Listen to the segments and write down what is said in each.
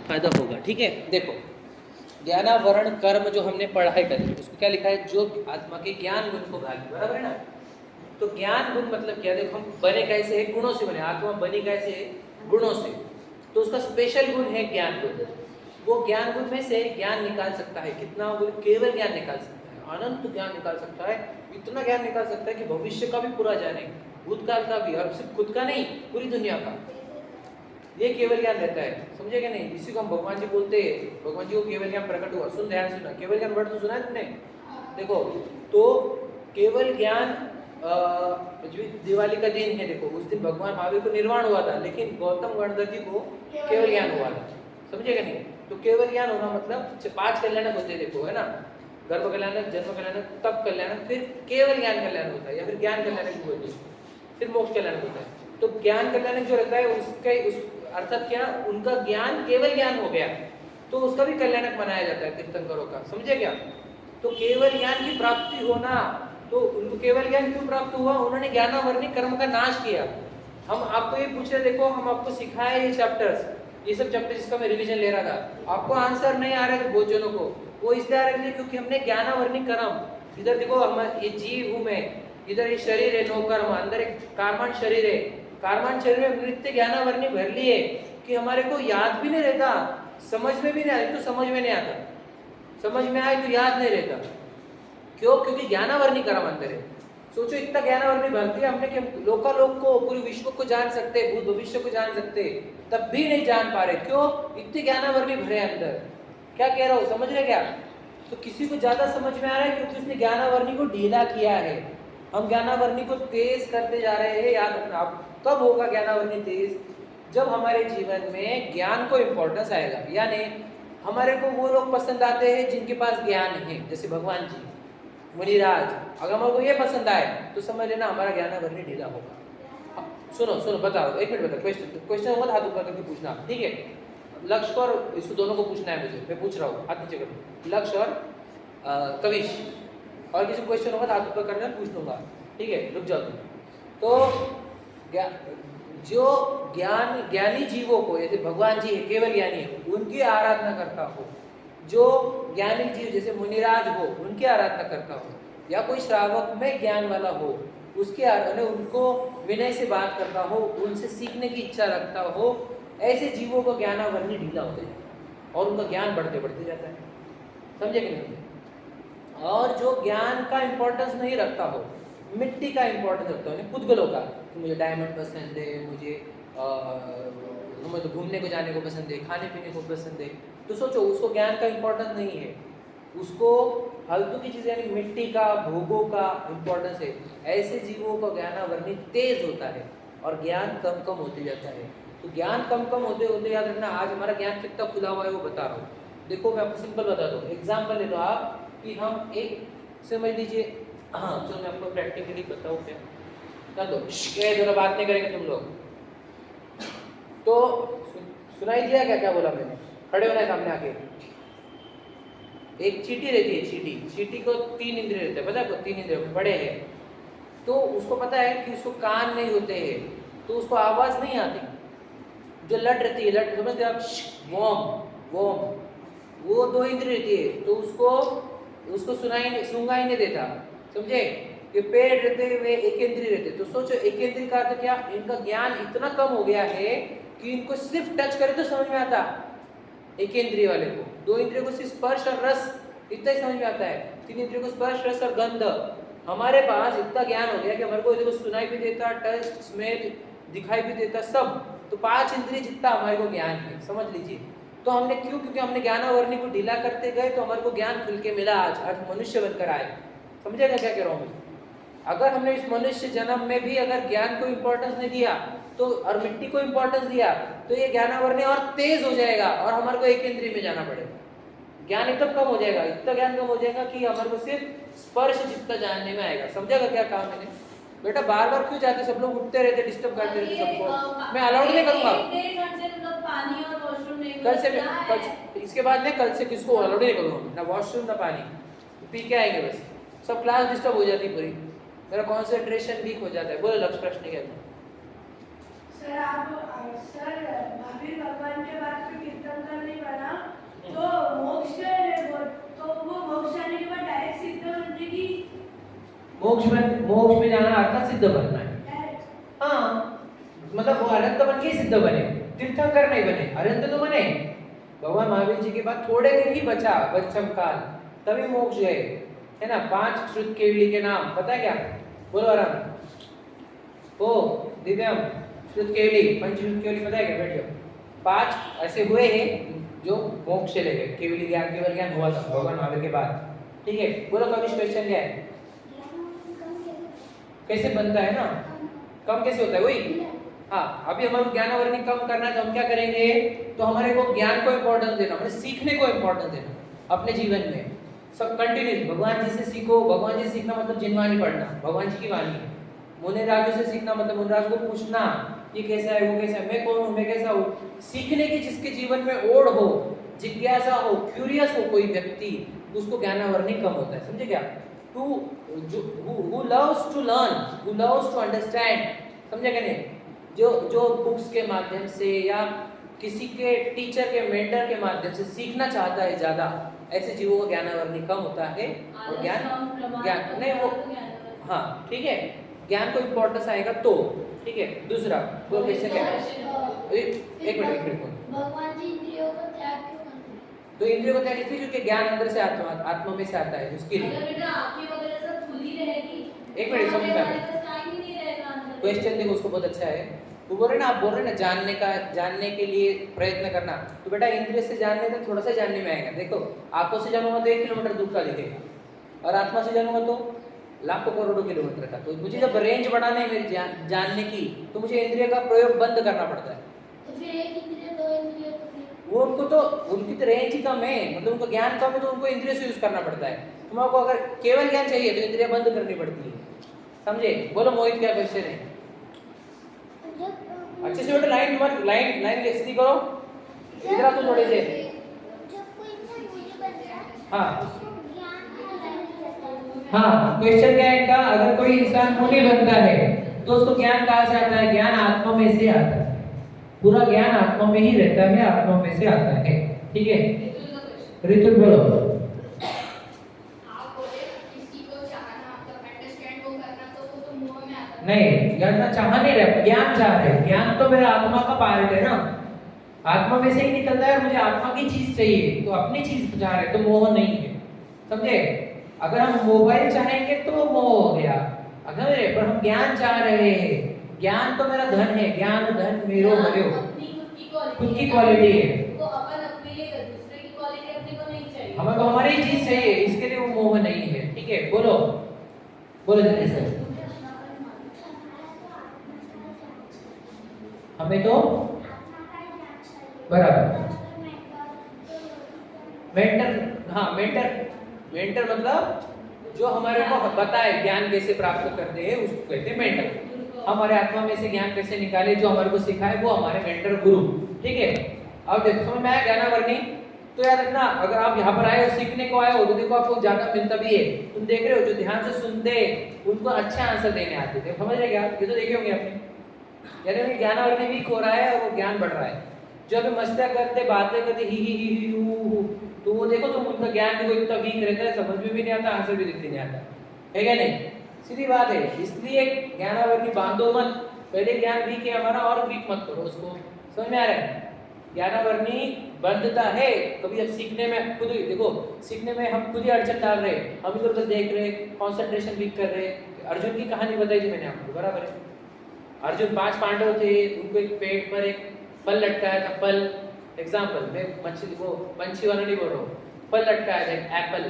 फायदा होगा। ठीक है, देखो ज्ञानावरण कर्म जो हमने पढ़ाई करी उसको क्या लिखा है, जो आत्मा के ज्ञान गुण को भागी, बराबर है ना। तो ज्ञान गुण मतलब क्या, देखो हम बने कैसे है, गुणों से बने, आत्मा बनी कैसे है, गुणों से। तो उसका स्पेशल गुण है ज्ञान गुण। वो ज्ञान गुण में से ज्ञान निकाल सकता है, कितना गुण, केवल ज्ञान निकाल सकता है, अनंत ज्ञान निकाल सकता है, इतना ज्ञान निकाल सकता है कि भविष्य का भी पूरा जाने, भूतकाल का भी, और सिर्फ खुद का नहीं पूरी दुनिया का, ये केवल ज्ञान रहता है। समझे क्या नहीं, इसी को हम भगवान जी बोलते हैं, भगवान जी को केवल ज्ञान प्रकट हुआ। सुन, ध्यान सुना, केवल ज्ञान वर्ड तो सुना है तुमने। देखो तो केवल ज्ञान दिवाली का दिन है, देखो उस दिन भगवान महावीर को निर्वाण हुआ था, लेकिन गौतम गणपति को केवल ज्ञान हुआ था। समझेगा नहीं, तो केवल ज्ञान होना मतलब 5 कल्याणक होते हैं, देखो है ना, गर्भ कल्याणक, जन्म कल्याणक, तप कल्याणक, फिर केवल ज्ञान कल्याण होता है, या फिर ज्ञान कल्याणक भी होती है, फिर मोक्ष कल्याणक होता है। तो ज्ञान कल्याणक जो रहता है उसके उस अर्थात क्या, उनका ज्ञान केवल ज्ञान हो गया, तो उसका भी कल्याणक मनाया जाता है तीर्थंकरों का। समझे क्या, तो केवल ज्ञान की प्राप्ति होना, तो उनको केवल ज्ञान क्यों प्राप्त हुआ, उन्होंने ज्ञानावरणी कर्म का नाश किया। हम आपको ये पूछ रहे, देखो हम आपको सिखाए ये चैप्टर्स, ये सब चैप्टर जिसका मैं रिवीजन ले रहा था, आपको आंसर नहीं आ रहे थे बहुत जनों को, वो इसलिए आ रहे थे क्योंकि हमने ज्ञानावरणी कर्म, इधर देखो हम ये जीव हूं मैं, इधर ये शरीर है नौ कर्म, अंदर एक कार्बन शरीर है, कार्बन शरीर में नित्य ज्ञानावरणी भर लिए कि हमारे को याद भी नहीं रहता, समझ में भी नहीं आता, तो समझ में नहीं आता, समझ में आए तो याद नहीं रहता, क्यों, क्योंकि ज्ञानावरणी कर्म अंदर है। सोचो इतना ज्ञानावरणी भर दिया हमने कि हम लोकालोक को, पूरे विश्व को जान सकते, भूत भविष्य को जान सकते, तब भी नहीं जान पा रहे, क्यों, इतने ज्ञानावरणी भरे अंदर। क्या कह रहा हूँ, समझ रहे क्या। तो किसी को ज्यादा समझ में आ रहा है क्योंकि उसने ज्ञानावरणी को ढीला किया है, हम ज्ञानावरणी को तेज करते जा रहे हैं। याद रखना, अब कब होगा ज्ञानावरणी तेज, जब हमारे जीवन में ज्ञान को इम्पोर्टेंस आएगा, यानी हमारे को वो लोग पसंद आते हैं जिनके पास ज्ञान है, जैसे भगवान जी, मुनिराज, अगर हमारे को ये पसंद आए तो समझ लेना हमारा ज्ञानावरणी ढीला होगा। सुनो सुनो, बताओ, एक मिनट बताओ, क्वेश्चन होगा तो हाथ ऊपर करके पूछना, ठीक है। लक्ष्य और इसको दोनों को पूछना है मुझे, मैं पूछ रहा हूँ, हाथ नीचे करो, लक्ष्य और कविश, और किसी क्वेश्चन होगा तो हाथ ऊपर करना, पूछ लूंगा, ठीक है, रुक जाओ तुम। तो जो ज्ञानी जीवों को, जैसे भगवान जी है केवल ज्ञानी है, उनकी आराधना करता हो, जो ज्ञानी जीव जैसे मुनिराज हो उनकी आराधना करता हो, या कोई श्रावक में ज्ञान वाला हो उसके उनको विनय से बात करता हो, उनसे सीखने की इच्छा रखता हो, ऐसे जीवों को ज्ञानावरणी ढीला होते जाता है और उनका ज्ञान बढ़ते बढ़ते जाता है। समझे कि नहीं। और जो ज्ञान का इम्पोर्टेंस नहीं रखता हो, मिट्टी का इम्पोर्टेंस रखता हो, पुद्गलों का, तो मुझे डायमंड पसंद है, मुझे घूमने को जाने को पसंद है, खाने पीने को पसंद है, तो सोचो उसको ज्ञान का इम्पोर्टेंस नहीं है, उसको फालतू की चीज़ें यानी मिट्टी का, भोगों का इम्पोर्टेंस है। ऐसे जीवों का ज्ञानावरणी तेज होता है और ज्ञान कम कम होते जाता है। तो ज्ञान कम कम होते होते, याद रखना, आज हमारा ज्ञान कितना खुला हुआ है वो बता रहा हूँ। देखो मैं आपको सिंपल बता दूँ, एग्जाम्पल ले लो आप, कि हम एक समझ लीजिए, हाँ चलो मैं आपको प्रैक्टिकली बताऊँ, क्या कर दो, ये दोनों बात नहीं करेंगे तुम लोग, तो सुनाई दिया क्या क्या बोला मैंने, खड़े होना है सामने आके। एक चींटी रहती है, चींटी को 3 इंद्रिय रहते हैं, पता है आपको, 3 इंद्रिय बड़े हैं, तो उसको पता है कि उसको कान नहीं होते हैं, तो उसको आवाज़ नहीं आती। जो लट रहती है, लट समझते आप, वोम, वो 2 इंद्रिय रहती है, तो उसको सुनाई नहीं देता। समझे, कि पेड़ रहते वे एक इंद्रिय रहते, तो सोचो एक इंद्रिय का अर्थ क्या, इनका ज्ञान इतना कम हो गया है कि इनको सिर्फ टच करे तो समझ में आता, एक इंद्रिय वाले को। 2 इंद्रियों को सिर्फ स्पर्श और रस इतना ही समझ में आता है, 3 इंद्रियों को स्पर्श, रस और गंध। हमारे पास इतना ज्ञान हो गया कि हमारे को देखो सुनाई भी देता, टच, स्मेल, दिखाई भी देता, सब, तो 5 इंद्रिय जितना हमारे को ज्ञान है, समझ लीजिए। तो हमने क्यों, क्योंकि हमने ज्ञानावरणी को ढीला करते गए, तो हमारे को ज्ञान खुल के मिला, आज मनुष्य बनकर आए। समझेगा क्या कह रहा हूँ मैं। अगर हमने इस मनुष्य जन्म में भी अगर ज्ञान को इम्पोर्टेंस नहीं दिया, तो और मिट्टी को इम्पोर्टेंस दिया, तो ये ज्ञानावरणी और तेज हो जाएगा और हमारे को एक इंद्रिय में जाना पड़ेगा, ज्ञान एकदम कम हो जाएगा, इतना ज्ञान कम हो जाएगा कि हमारे को सिर्फ स्पर्श जितना जानने में आएगा। समझेगा क्या कहा मैंने। बेटा बार बार क्यों जाते, सब लोग उठते रहते, डिस्टर्ब करते रहते सबको, मैं अलाउड नहीं करूंगा। कल इसके बाद मैं कल से किसको अलाउड नहीं करूंगा, ना वॉशरूम ना पानी, पी के आएंगे बस, सब क्लास डिस्टर्ब हो जाती पूरी, मेरा कंसंट्रेशन वीक हो जाता है। बोलो लक्ष्य, प्रश्न क्या है। सर आप सर महावीर भगवान के बाद फिर कीर्तन करने मोक्ष में जाना अर्थात सिद्ध बनना है। हाँ, मतलब वो अनंत बन के सिद्ध बने, तीर्थंकर नहीं बने, अनंत तो बने। भगवान महावीर जी के बाद थोड़े दिन ही बचा बच्चम काल, तभी मोक्ष गए, है ना। 5 श्रुत केवली के नाम पता है क्या? बोलो आराम। ओ दिव्यम, श्रुत केवली, पंचश्रुत केवली पता है क्या? बैठ जाओ। 5 ऐसे हुए हैं जो मोक्ष चले गए, केवली ज्ञान, केवल ज्ञान हुआ था भगवान महावीर के बाद। ठीक है, बोलो कविश क्वेश्चन क्या है? कैसे बनता है ना, कम कैसे होता है वही। हाँ, अभी हमारे ज्ञानावरणी कम करना है तो हम क्या करेंगे? तो हमारे को ज्ञान को इंपॉर्टेंस देना, हमें सीखने को इंपॉर्टेंस देना अपने जीवन में। सब कंटिन्यूस भगवान जी से सीखो। भगवान जी सीखना मतलब जिनवाणी पढ़ना, भगवान जी की वाणी। मुनि राजों से सीखना मतलब मुनि राज को पूछना ये कैसा है, वो कैसा है, मैं कौन हूँ, मैं कैसा हूँ। सीखने की जिसके जीवन में ओढ़ हो, जिज्ञासा हो, क्यूरियस हो कोई व्यक्ति, उसको ज्ञानावरणी कम होता है। समझे क्या? who loves to learn, who loves to understand, समझे क्या नहीं? जो बुक्स के माध्यम से या किसी के टीचर के मेंटर के माध्यम से सीखना चाहता है ज्यादा, ऐसे जीवों का ज्ञानावरणी कम होता है। और ज्ञान नहीं वो, हाँ ठीक है, ज्ञान को इम्पोर्टेंस आएगा तो। ठीक है, दूसरा वो क्वेश्चन क्या है? एक मिनट भगवान जी इंद्रियों का त्याग क्यों करते हैं? तो इंद्रियों का त्याग इसलिए क्योंकि ज्ञान अंदर से आत्मा में से आता है, उसके लिए। अगर बेटा आंखें वगैरह सब खुली रहेगी, एक मिनट समझ में आ रहा टाइम ही नहीं रहेगा अंदर। क्वेश्चन देखो, उसको बहुत अच्छा है। वो बोल रहे ना, आप बोल रहे ना जानने के लिए प्रयत्न करना। तो बेटा इंद्रिय से जानने तो थोड़ा सा जानने में आएगा। देखो, आंखों से जानूंगा तो 1 किलोमीटर दूर का दिखेगा, और आत्मा से जानूंगा तो लाखों करोड़ों किलोमीटर का। तो मुझे जब रेंज बढ़ाना है मेरी जानने की, तो मुझे इंद्रिय का प्रयोग बंद करना पड़ता है। तो फिर एक इंद्रिय, 2 इंद्रिय, तो फिर वो उनको तो उनकी तो रेंज ही कम है, मतलब उनको ज्ञान कम है, तो उनको इंद्रिय से यूज करना पड़ता है। तुमको अगर केवल ज्ञान चाहिए तो इंद्रिय बंद करनी पड़ती है। समझे? बोलो मोहित क्या क्वेश्चन है? अच्छे से बेटा लाइन तुम्हारी लाइन सीधी करो। इधर आ तो थोड़े से। हाँ हाँ, क्वेश्चन क्या है इनका? अगर कोई इंसान मुनि बनता है तो उसको ज्ञान कहाँ से आता है? ज्ञान आत्मा में से आता है। पूरा ज्ञान आत्मा में ही रहता है, आत्मा में से आता है। ठीक है, ऋतु बोलो। नहीं, जानना चाह नहीं रहे, ज्ञान चाह रहे। ज्ञान तो मेरा आत्मा का पार्ट है ना, आत्मा में से ही निकलता है। मुझे आत्मा की चीज चाहिए, तो अपनी चीज चाह रहे, तो मोह नहीं है। समझे? अगर हम मोबाइल चाहेंगे तो मोह हो गया, अगर पर हम ज्ञान चाह रहे हैं। ज्ञान तो मेरा धन है, ज्ञान धन मेरो मरो, खुद की क्वालिटी है। तो अपन अपने लिए दूसरे की क्वालिटी अपने को नहीं चाहिए, हमें तो हमारी चीज चाहिए, इसके लिए वो मोह नहीं है। ठीक है, बोलो बोलो जल्दी से। हमें तो बराबर मेंटर मतलब जो हमारे को बताए ज्ञान कैसे प्राप्त करते हैं, उसको कहते हैं मेंटर। हमारे आत्मा में से ज्ञान कैसे निकाले, जो हमारे को सिखाए, वो हमारे मेंटर गुरु। ठीक है, अब देखो समझ में आया ज्ञानावरणी? तो याद रखना, अगर आप यहाँ पर आए हो, सीखने को आए हो, तो देखो आपको ज्यादा मिलता भी है। तुम देख रहे हो जो ध्यान से सुनते उनको अच्छे आंसर देने आते थे। समझ रहे क्या? ये तो देखे होंगे आपने, यानी ज्ञानावरणी वीक हो रहा है और वो ज्ञान बढ़ रहा है। जो अभी मस्तियाँ करते, बातें करते, ही हू, तो वो देखो तुम उनका ज्ञान देखो इतना वीक रहता है, समझ में भी नहीं आता, आंसर भी लिखते नहीं आता है क्या नहीं? सीधी बात है। इसलिए ज्ञानावरणी बांधो मत, पहले ज्ञान वीक है हमारा और वीक मत करो उसको। समझ में आ रहा है? ज्ञानावरणी बंधता है कभी। अब सीखने में खुद ही देखो, सीखने में हम खुद ही अड़चन डाल रहे, हम इधर उधर देख रहे, कंसंट्रेशन वीक कर रहे। अर्जुन की कहानी बताई थी मैंने आपको, बराबर है? अर्जुन 5 पांडव थे, उनको एक पेड़ पर एक फल लटकाया था। फल एग्जाम्पल, मैं मछली वो पंछी वाला नहीं बोल रहा हूँ, फल लटकाया था एप्पल।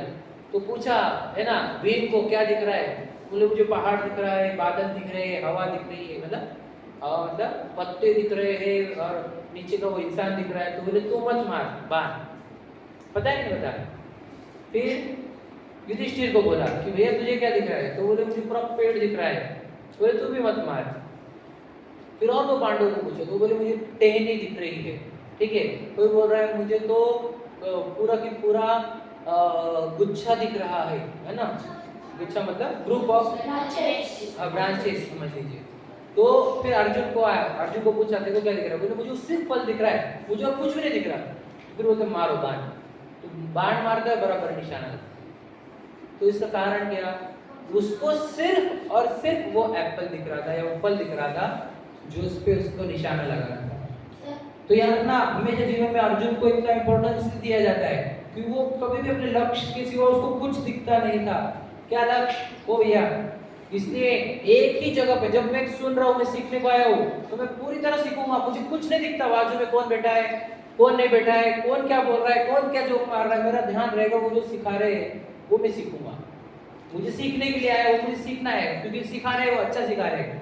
तो पूछा है ना भीम को, क्या दिख रहा है? बोले मुझे पहाड़ दिख रहा है, बादल दिख रहे हैं, हवा दिख रही है, मतलब पत्ते दिख रहे हैं और नीचे का वो इंसान दिख रहा है। तो बोले तू मत मार, बांध। पता है नहीं पता? फिर युधिष्ठिर को बोला कि भैया तुझे क्या दिख रहा है? तो बोले मुझे पूरा पेड़ दिख रहा है। बोले तू भी मत मार। फिर और दो पांडवों को पूछो, तो बोले मुझे टहनी दिख रही है। ठीक है, कोई बोल रहा है मुझे तो पूरा की पूरा गुच्छा दिख रहा है ना? गुच्छा मतलब ग्रुप ऑफ ब्रांचेस समझ लीजिए। तो फिर अर्जुन को आया, अर्जुन को पूछा देखो क्या दिख रहा है? बोले मुझे सिर्फ फल दिख रहा है, मुझे और कुछ भी नहीं दिख रहा। फिर बोलते मारो बाण। तो बाण मारता है बराबर निशाना। तो इसका कारण क्या? उसको सिर्फ और सिर्फ वो एप्पल दिख रहा था या वो फल दिख रहा था जो उस पे उसको निशाना लगा रहा था। तो याद रखना, हमेशा जीवन में अर्जुन को इतना इंपॉर्टेंस दिया जाता है कि वो कभी भी अपने लक्ष्य के सिवा उसको कुछ दिखता नहीं था। क्या लक्ष्य? वो भैया, इसलिए एक ही जगह पे जब मैं सुन रहा हूँ, मैं सीखने को आया हूँ, तो मैं पूरी तरह सीखूंगा। मुझे कुछ नहीं दिखता बाजू में कौन बैठा है, कौन नहीं बैठा है, कौन क्या बोल रहा है, कौन क्या जोक मार रहा है। मेरा ध्यान रहेगा वो जो सिखा रहे हैं वो मैं सीखूंगा। मुझे सीखने के लिए आया है, वो मुझे सीखना है, क्योंकि सिखा रहे हैं वो अच्छा सिखा रहे हैं।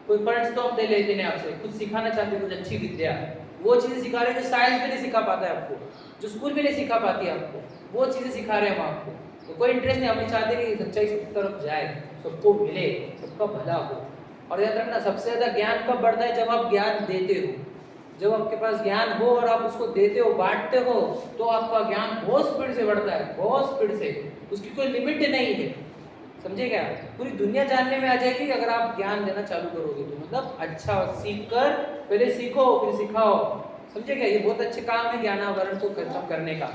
कोई फंड्स तो हम दे लेते नहीं आपसे, कुछ सिखाना चाहते हैं, कुछ अच्छी विद्या, वो चीज़ें सिखा रहे हैं जो साइंस में नहीं सिखा पाता है आपको, जो स्कूल में नहीं सिखा पाती है आपको, वो चीज़ें सिखा रहे हैं हम आपको। तो कोई इंटरेस्ट नहीं, हम चाहते कि सच्चाई की तरफ जाए, सबको मिले, सबका भला हो। और याद रखना, सबसे ज़्यादा ज्ञान कब बढ़ता है? जब आप ज्ञान देते हो। जब आपके पास ज्ञान हो और आप उसको देते हो, बांटते हो, तो आपका ज्ञान बहुत स्पीड से बढ़ता है, बहुत स्पीड से, उसकी कोई लिमिट नहीं है। समझे क्या? पूरी दुनिया जानने में आ जाएगी अगर आप ज्ञान देना चालू करोगे तो। मतलब अच्छा सीख कर, पहले सीखो फिर सिखाओ। समझे क्या? ये बहुत अच्छे काम है ज्ञानावरण को खत्म करने का।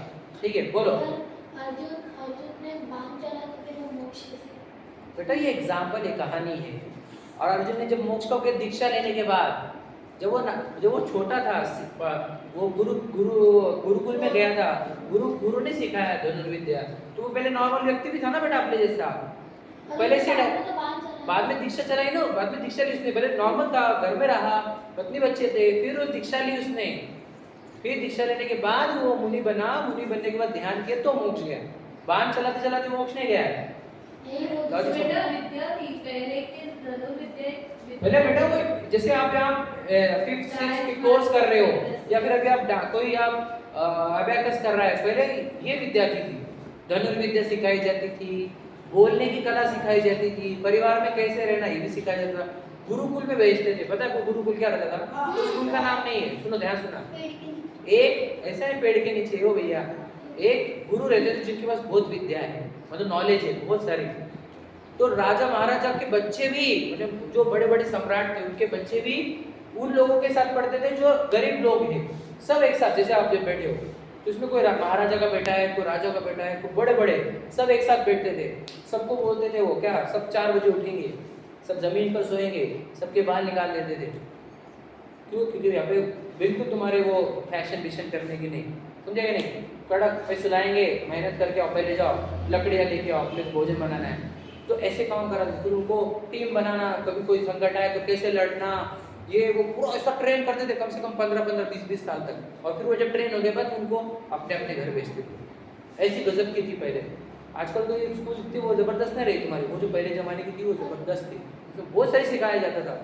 ठीक है, बोलो। अर्जुन ने बाण चला तो फिर वो मोक्ष कैसे? बेटा ये एग्जाम्पल, ये कहानी है। और अर्जुन ने जब मोक्ष का दीक्षा लेने के बाद, जब वो छोटा था, वो गुरुकुल में गया था, गुरु ने सिखाया धनुर्विद्या, तो वो पहले नॉर्मल व्यक्ति भी था ना बेटा, अपने जैसा। पहले से बाद में दीक्षा चलाई ना, बाद में दीक्षा ली उसने। पहले नॉर्मल था, घर में रहा, पत्नी बच्चे थे, फिर वो दीक्षा ली उसने। फिर दीक्षा लेने के बाद वो मुनि बना, मुनि बनने के बाद ध्यान किया तो मोक्ष गया। बाण चलाते चलाते मोक्ष नहीं गया है। बेटा विद्या थी पहले के धनुर्विद्या। पहले बेटा कोई, जैसे आप यहाँ 5th 6th के कोर्स कर रहे हो, या फिर अभी आप कोई आप अबैकस कर रहा है, पहले ये विद्या की थी। धनुर्विद्या सिखाई जाती थी, बोलने की कला सिखाई जाती थी, परिवार में कैसे रहना ये भी सिखाया जाता था। गुरुकुल में भेजते थे। पता है गुरुकुल क्या रहता था? तो स्कूल का नाम नहीं है, सुनो ध्यान सुना। एक ऐसा है पेड़ के नीचे हो भैया, एक गुरु रहते थे जिनके पास बहुत विद्या है, मतलब नॉलेज है बहुत सारी। तो राजा महाराजा के बच्चे भी, मतलब जो बड़े बड़े सम्राट थे उनके बच्चे भी उन लोगों के साथ पढ़ते थे जो गरीब लोग हैं। सब एक साथ, जैसे आप जब बैठे हो तो इसमें कोई महाराजा का बेटा है, कोई राजा का बेटा है, कोई बड़े बड़े सब एक साथ बैठते थे। सबको बोलते थे वो क्या, सब 4 बजे उठेंगे, सब जमीन पर सोएंगे, सबके बाल निकाल लेते थे। क्यों? क्योंकि यहाँ पे बिल्कुल तुम्हारे वो फैशन विशन करने की नहीं, समझेगा नहीं। कड़क पे सुलाएंगे, मेहनत करके आओ, पहले जाओ लकड़ियाँ लेके आओ, अपने भोजन बनाना है। तो ऐसे काम करा, फिर उनको टीम बनाना, कभी कोई संकट आए तो कैसे लड़ना, ये वो पूरा ऐसा ट्रेन करते थे कम से कम 15-15, 20-20 साल तक। और फिर वो जब ट्रेन हो गए बाद उनको अपने अपने घर भेजते थे। ऐसी गजब की थी पहले। आजकल तो ये स्कूल थी वो ज़बरदस्त नहीं रही तुम्हारी, वो जो पहले ज़माने की थी वो ज़बरदस्त थी, उसमें बहुत सारी सिखाया जाता था।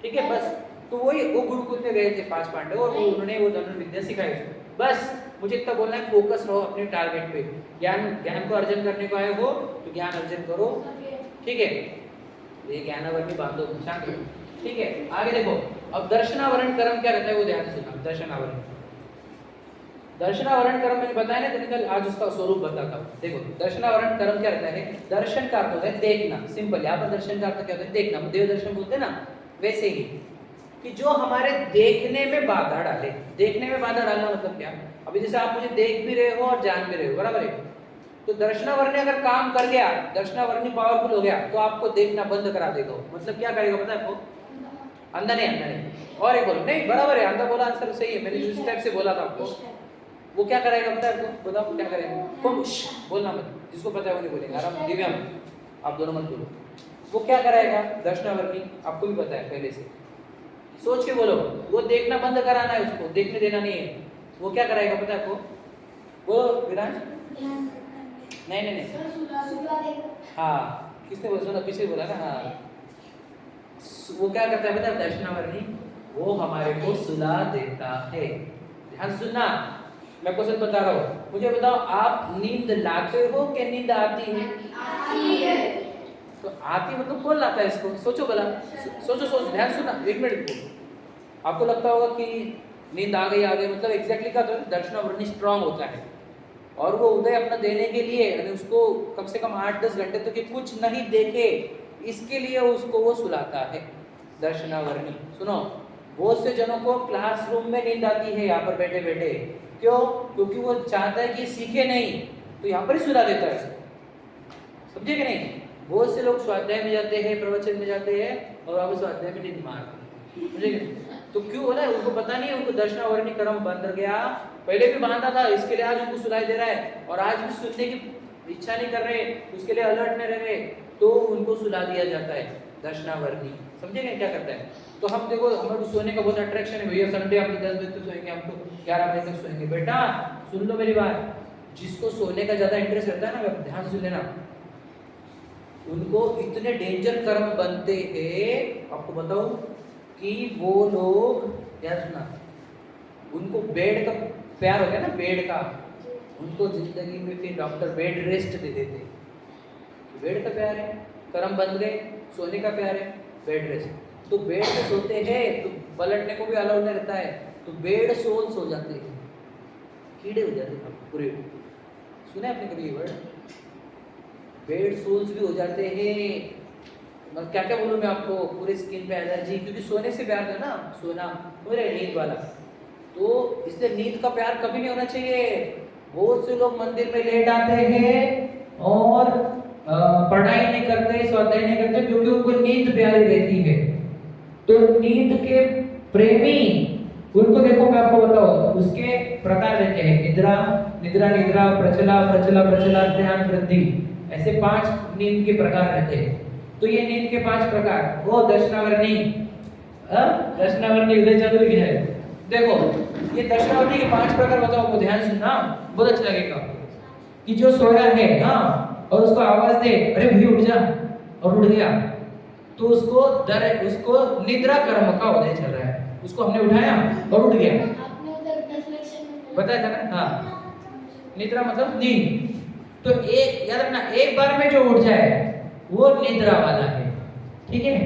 ठीक है, बस तो वो गुरुकुल में गए थे 5 पांडव, और उन्होंने वो धनुर्विद्या सिखाई। बस मुझे इतना बोलना है, फोकस रहो अपने टारगेट पे। ज्ञान को अर्जन करने को आए हो तो ज्ञान अर्जन करो। ठीक है, ये ज्ञानावरण बांधो, शांत रहो। ठीक है, आगे देखो। अब दर्शनावरण कर्म क्या रहता है वो ध्यान से सुना। दर्शनावरण कर्म मैंने बताया ना, तो आज उसका स्वरूप बताता हूँ। देखो दर्शनावरण कर्म क्या रहता है? दर्शन का अर्थ होता है देखना, सिंपल। यहाँ पर दर्शन का अर्थ क्या होता है? देखना। देव दर्शन बोलते हैं ना, वैसे ही कि जो हमारे देखने में बाधा डाले। देखने में बाधा डालना मतलब क्या? अभी जैसे आप मुझे देख भी रहे हो और जान भी रहे हो, बराबर है। तो दर्शनावरणी अगर काम कर गया, दर्शनावरणी पावरफुल हो गया, तो आपको देखना बंद करा देगा। मतलब क्या करेगा पता है आपको? अंधा नहीं। और एक बोलो, नहीं बराबर है, अंधा बोला आंसर सही है, मैंने जिस टाइप से बोला था आपको। वो क्या करेगा पता है आपको? बताओ क्या करेगा? बोलना मत, जिसको पता है वो नहीं बोलेगा। आराम, दिव्या आप दोनों मत बोलो। वो क्या कराएगा दर्शनावरणी? आपको भी पता है पहले से, सोच के बोलो। वो देखना बंद कराना है, उसको देखने देना नहीं है। वो क्या कराएगा पता है आपको? बोलो विराज। नहीं। हाँ, किसने बोला? सुना, पीछे बोला ना। हाँ, वो क्या करता है पता है दर्शनावरणी? वो हमारे को सुला देता है। ध्यान सुनना, मैं क्वेश्चन बता रहा हूँ। मुझे बताओ, आप नींद लाते हो कि नींद आती है? आती है। तो आती मतलब कौन लाता है इसको? सोचो भला, सोचो, ध्यान सुनना, 1 मिनट को। आपको लगता होगा कि नींद आ गई मतलब एग्जैक्टली का तो दर्शनावरणी स्ट्रांग होता है, और वो उदय अपना देने के लिए, यानी उसको कम से कम 8-10 घंटे तक तो कुछ नहीं देखे, इसके लिए उसको वो सुलाता है दर्शनावरणी। सुनो, बहुत से जनों को क्लासरूम में नींद आती है यहाँ पर बैठे बैठे। क्यों? क्योंकि वो चाहता है कि सीखे नहीं, तो यहाँ पर ही सुला देता है इसको। समझे कि नहीं? बहुत से लोग स्वाध्याय में जाते हैं, प्रवचन में जाते हैं और अब स्वाध्याय में नींद मार देते हैं। तो क्यों हो रहा है? उनको पता नहीं है, उनको दर्शनावरणी क्रम बंद गया। पहले भी बांधा था, इसके लिए आज उनको सुनाई दे रहा है और आज भी सुनने की इच्छा नहीं कर रहे, उसके लिए अलर्ट नहीं रह रहे, तो उनको सुला दिया जाता है दर्शनावरणी। समझेंगे क्या करता है? तो हम देखो, हमारे सोने का बहुत अट्रैक्शन है भैया, संडे हम 10 बजे तक सोएंगे, हम तो 11 बजे तक सोएंगे। बेटा सुन लो मेरी बात, जिसको सोने का ज्यादा इंटरेस्ट रहता है ना, ध्यान से सुन लेना, उनको इतने डेंजर कर्म बनते हैं, आपको बताऊं कि वो लोग, ध्यान सुना, उनको बेड का प्यार हो गया ना, बेड का, उनको जिंदगी में फिर डॉक्टर बेड रेस्ट दे देते। बेड का प्यार है, कर्म बन गए, सोने का प्यार है, बेड रेस्ट। तो बेड पे सोते हैं तो पलटने को भी अलाउ नहीं रहता है, तो बेड सोल्स हो जाते हैं, कीड़े हो जाते हैं पूरे। सुना आपने कभी ये वर्ड? बेड सोल्स भी हो जाते हैं। मतलब क्या क्या बोलूँ मैं आपको, पूरे स्किन पे एलर्जी, क्योंकि सोने से प्यार है ना, सोना पूरे नींद वाला, तो इसलिए नींद का प्यार कभी नहीं होना चाहिए। बहुत से लोग मंदिर में लेट आते हैं और पढ़ाई नहीं करते, स्वाध्याय नहीं करते, क्योंकि उनको नींद प्यारी रहती है। तो नींद के प्रेमी, उनको देखो मैं आपको बताऊं, उसके प्रकार रहते हैं, निद्रा निद्रा निद्रा, प्रचला प्रचला प्रचला, ध्यान वृद्धि, ऐसे 5 नींद के प्रकार रहते हैं। तो ये नींद के 5 प्रकार, वो दर्शनावरणी, दर्शनावरणी उदय चतुर्थ है। देखो ये दर्शनावरणी के 5 प्रकार बताओ, आपको ध्यान सुनना, बहुत अच्छा लगेगा। कि जो सोया है और उसको आवाज दे, अरे भाई उठ जा, और उठ गया, तो उसको निद्रा कर्म का उदय चल रहा है, उसको हमने उठाया और उठ गया। आपने उधर 10 लेक्चर में बताया था ना? हाँ, निद्रा मतलब नींद। तो एक याद रखना, एक बार में जो उठ जाए वो निद्रा वाला है, ठीक है।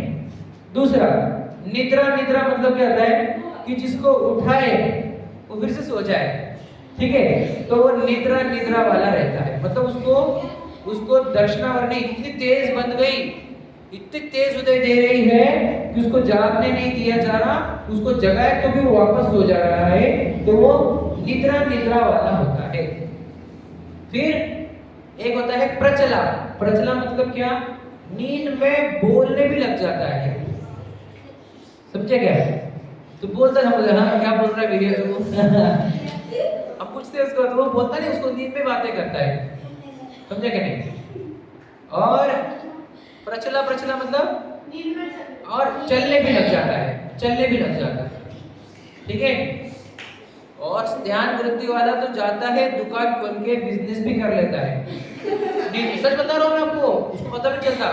दूसरा, निद्रा निद्रा मतलब क्या होता है कि जिसको उठाए वो फिर से सो जाए, ठीक है, तो वो निद्रा निद्रा वाला रहता है। मतलब उसको दर्शनावरणी इतनी तेज बन गई, इतनी तेज उदय दे रही है कि उसको जागने नहीं दिया जा रहा, उसको जगाए तो भी वो वापस सो जा रहा है, तो वो निद्रा निद्रा वाला होता है। फिर एक होता है प्रचला। प्रचला मतलब क्या? नींद में बोलने भी लग जाता है, समझे क्या? तो बोलता है, हाँ क्या बोल रहा है भैया? अब पूछते हैं उसको, तो वो बोलता नहीं, उसको नींद में बातें करता है, समझे क्या नहीं? और प्रचला प्रचला मतलब और चलने भी लग जाता है, चलने भी लग जाता है, ठीक है। और ध्यान वृद्धि वाला तो जाता है दुकान खोल के बिजनेस भी कर लेता है। नहीं, सच बता रहा हूँ मैं आपको, उसको पता भी चलता।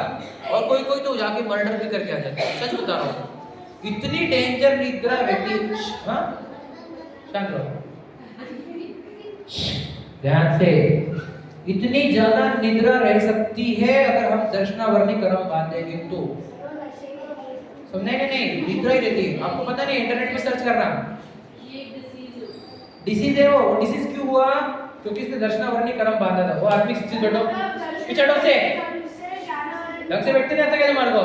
और कोई कोई तो जाके मर्डर भी करके आ जाता है, सच बता रहा हूँ। इतनी डेंजर निद्रा रहती, हाँ शांत रहो, ध्यान से, इतनी ज्यादा निद्रा रह सकती है अगर हम दर्शनावरणी क्रम बांधेंगे तो। समझे? नहीं, निद्रा ही रहती है। आपको पता नहीं, इंटरनेट पे सर्च करना, डिसीज है वो। डिसीज क्यों हुआ? क्योंकि इसने दर्शनावरणी क्रम बांधा था। वो आदमी सीधे बैठो, पिछड़ो से ढंग से बैठते नहीं आता क्या तुम्हारे को?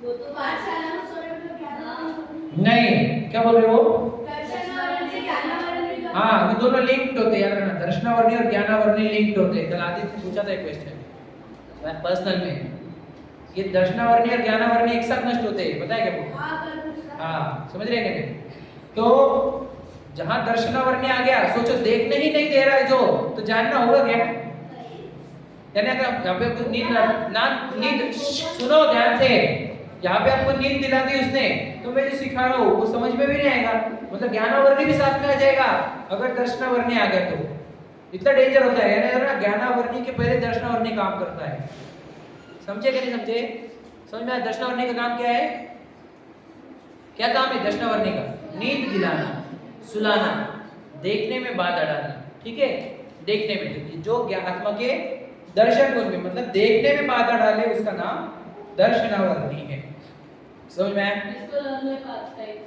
वो तो पाठशाला में सोए तो क्या नहीं, क्या बोल रहे हो? दर्शनावरणी से ज्ञानावरणी का, हाँ, ये दोनों लिंक्ड होते हैं, याद रखना। दर्शनावरणी और ज्ञानावरणी लिंक्ड होते हैं। कल आदित्य ने पूछा था एक क्वेश्चन पर्सनल में, ये दर्शनावरणी और ज्ञानावरणी एक साथ नष्ट होते हैं, पता है क्या आपको? हाँ, समझ रहे हैं क्या नहीं? तो जहां दर्शनावरणी आ गया, सोचो देखने ही नहीं दे रहा है जो, तो जानना होगा क्या? यानी अगर यहाँ पे आपको नींद सुनो ध्यान से, यहाँ पे आपको नींद दिला दी उसने, तो मैं जो सिखा रहा हूँ वो समझ में भी नहीं आएगा, मतलब ज्ञानावरणी भी साथ में आ जाएगा अगर दर्शनावरणी आ गया तो। इतना डेंजर होता है, यानी ज्ञानावरणी के पहले दर्शनावरणी काम करता है। समझे कि नहीं समझे? समझ में आया? दर्शनावरणी का काम क्या है? क्या काम है दर्शनावरणी का? नींद दिलाना, सुलाना, देखने में बाधा डालना, ठीक है। देखने में जो आत्मा के दर्शन गुण में, मतलब देखने में बाधा डाले, उसका नाम दर्शनावरणी है। समझ में आया? इसको लर्न में पास टाइप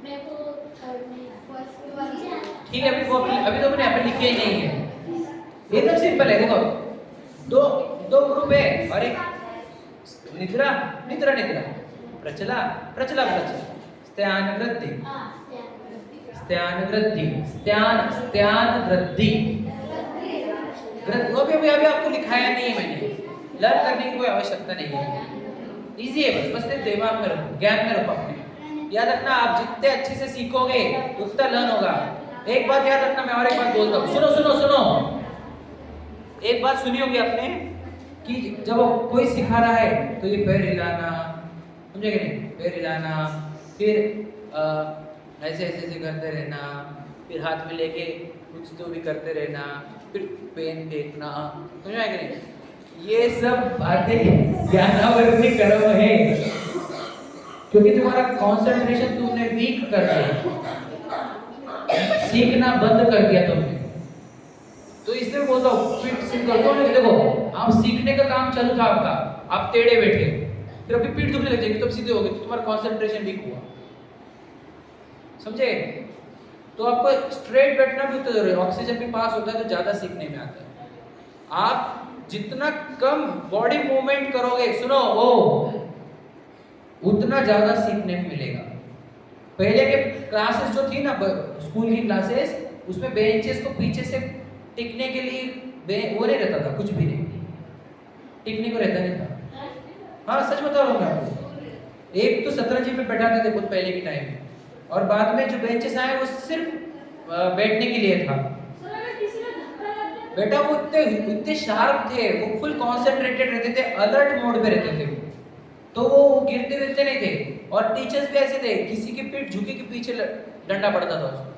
मैं को थर्ड में फर्स्ट वाला, ठीक है। अभी तो मैंने यहाँ पे लिखे ही नहीं है, एकदम सिंपल है। देखो दो ग्रुप है, और एक निद्रा निद्रा निद्रा, प्रचला प्रचला प्रचला, स्त्यान वृद्धि स्त्यान वृद्धि, स्त्यान वृद्धि। अभी आपको लिखाया नहीं है मैंने, लर्न करने की कोई आवश्यकता नहीं है, इजी है, बस सिर्फ दिमाग में रखो, ज्ञान में रखो अपने। याद रखना, आप जितने अच्छे से सीखोगे उतना लर्न होगा। एक बात याद रखना, मैं और एक बात बोलता हूँ, सुनो सुनो सुनो, एक बात सुनी होगी आपने कि जब कोई सिखा रहा है तो ये पैर हिलाना, समझे कि नहीं, पैर हिलाना, फिर ऐसे ऐसे ऐसे करते रहना, फिर हाथ में लेके कुछ तो भी करते रहना, फिर पेन फेंकना, समझ में आया कि नहीं? ये सब बातें ज्ञानावर्ती कर्म है, क्योंकि तुम्हारा कंसंट्रेशन तुमने वीक कर दिया, सीखना बंद कर दिया तुमने। तो इसलिए बोलता हूँ फिट सिंह करते हो, देखो आप सीखने का काम चालू था आपका, आप टेढ़े बैठे, फिर आपकी पीठ दुखने लग जाएगी, तब सीधे हो गए, तो तुम्हारा कंसंट्रेशन वीक हुआ, समझे? तो आपको स्ट्रेट बैठना भी उतना जरूरी है, ऑक्सीजन भी पास होता है तो ज्यादा सीखने में आता है। आप जितना कम बॉडी मूवमेंट करोगे, सुनो वो, उतना ज्यादा सीखने में मिलेगा। पहले के क्लासेस जो थी ना, स्कूल की क्लासेस, उसमें बेंचेस को पीछे से टिकने के लिए वो नहीं रहता था, कुछ भी नहीं टिकने को रहता नहीं था। हाँ सच बता रहा हूँ मैं आपको, एक तो शतरंजी में बैठाते थे बहुत पहले के टाइम में, और बाद में जो बेंचेस आए वो सिर्फ बैठने के लिए था। बेटा वो इतने शार्प थे, वो फुल कॉन्सेंट्रेटेड रहते थे, अलर्ट मोड पे रहते थे, तो वो गिरते गिरते नहीं थे। और टीचर्स भी ऐसे थे, किसी की पीठ झुकी के पीछे डंडा पड़ता था उसको,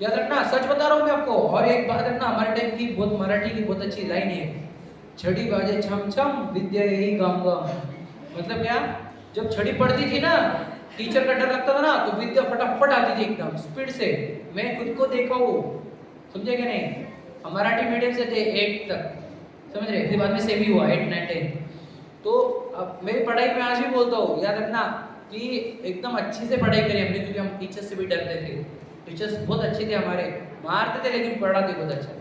याद रखना, सच बता रहा हूँ मैं आपको। और एक बात रखना, हमारे टाइम की बहुत मराठी की बहुत अच्छी लाइन है, छड़ी बाजे छम छम विद्या यही गम गम। मतलब क्या, जब छड़ी पड़ती थी ना, टीचर का डर लगता था ना, तो विद्या फटाफट आती थी एकदम स्पीड से। मैं खुद को देखा हूँ, समझे क्या नहीं? हम मराठी मीडियम से थे 8 तक, समझ रहे, फिर बाद में सेमी हुआ 8 9 10। तो अब मेरी पढ़ाई में आज भी बोलता हूँ, याद रखना कि एकदम अच्छे से पढ़ाई करी हमने, क्योंकि हम टीचर से भी डरते थे। टीचर्स बहुत अच्छे थे हमारे, मारते थे लेकिन पढ़ाते बहुत अच्छा।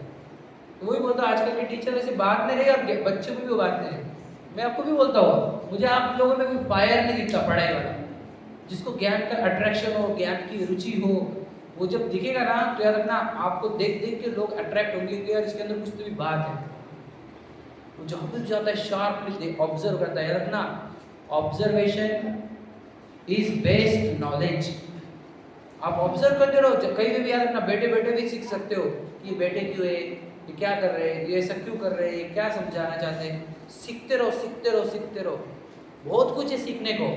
तो वही बोलता हूँ, आजकल के टीचर वैसे बात नहीं रही और बच्चों को भी वो बात नहीं रही। मैं आपको भी बोलता हूँ, मुझे आप लोगों में कोई फायर नहीं दिखता पढ़ाई वाला, जिसको ज्ञान का अट्रैक्शन हो, ज्ञान की रुचि हो, वो जब दिखेगा ना, तो याद रखना, आपको देख देख के लोग अट्रैक्ट होंगे कि यार इसके अंदर कुछ तो भी बात है। वो जहाँ पे जाता है शार्पली ऑब्जर्व करता है, याद रखना, ऑब्जर्वेशन इज बेस्ट नॉलेज। आप ऑब्जर्व करते रहो, कहीं भी याद रखना, बैठे बैठे भी सीख सकते हो कि बैठे क्यों है, ये क्या कर रहे हैं, ये ऐसा क्यों कर रहे हैं, ये क्या समझाना चाहते हैं। सीखते रहो सीखते रहो सीखते रहो, बहुत कुछ है सीखने को।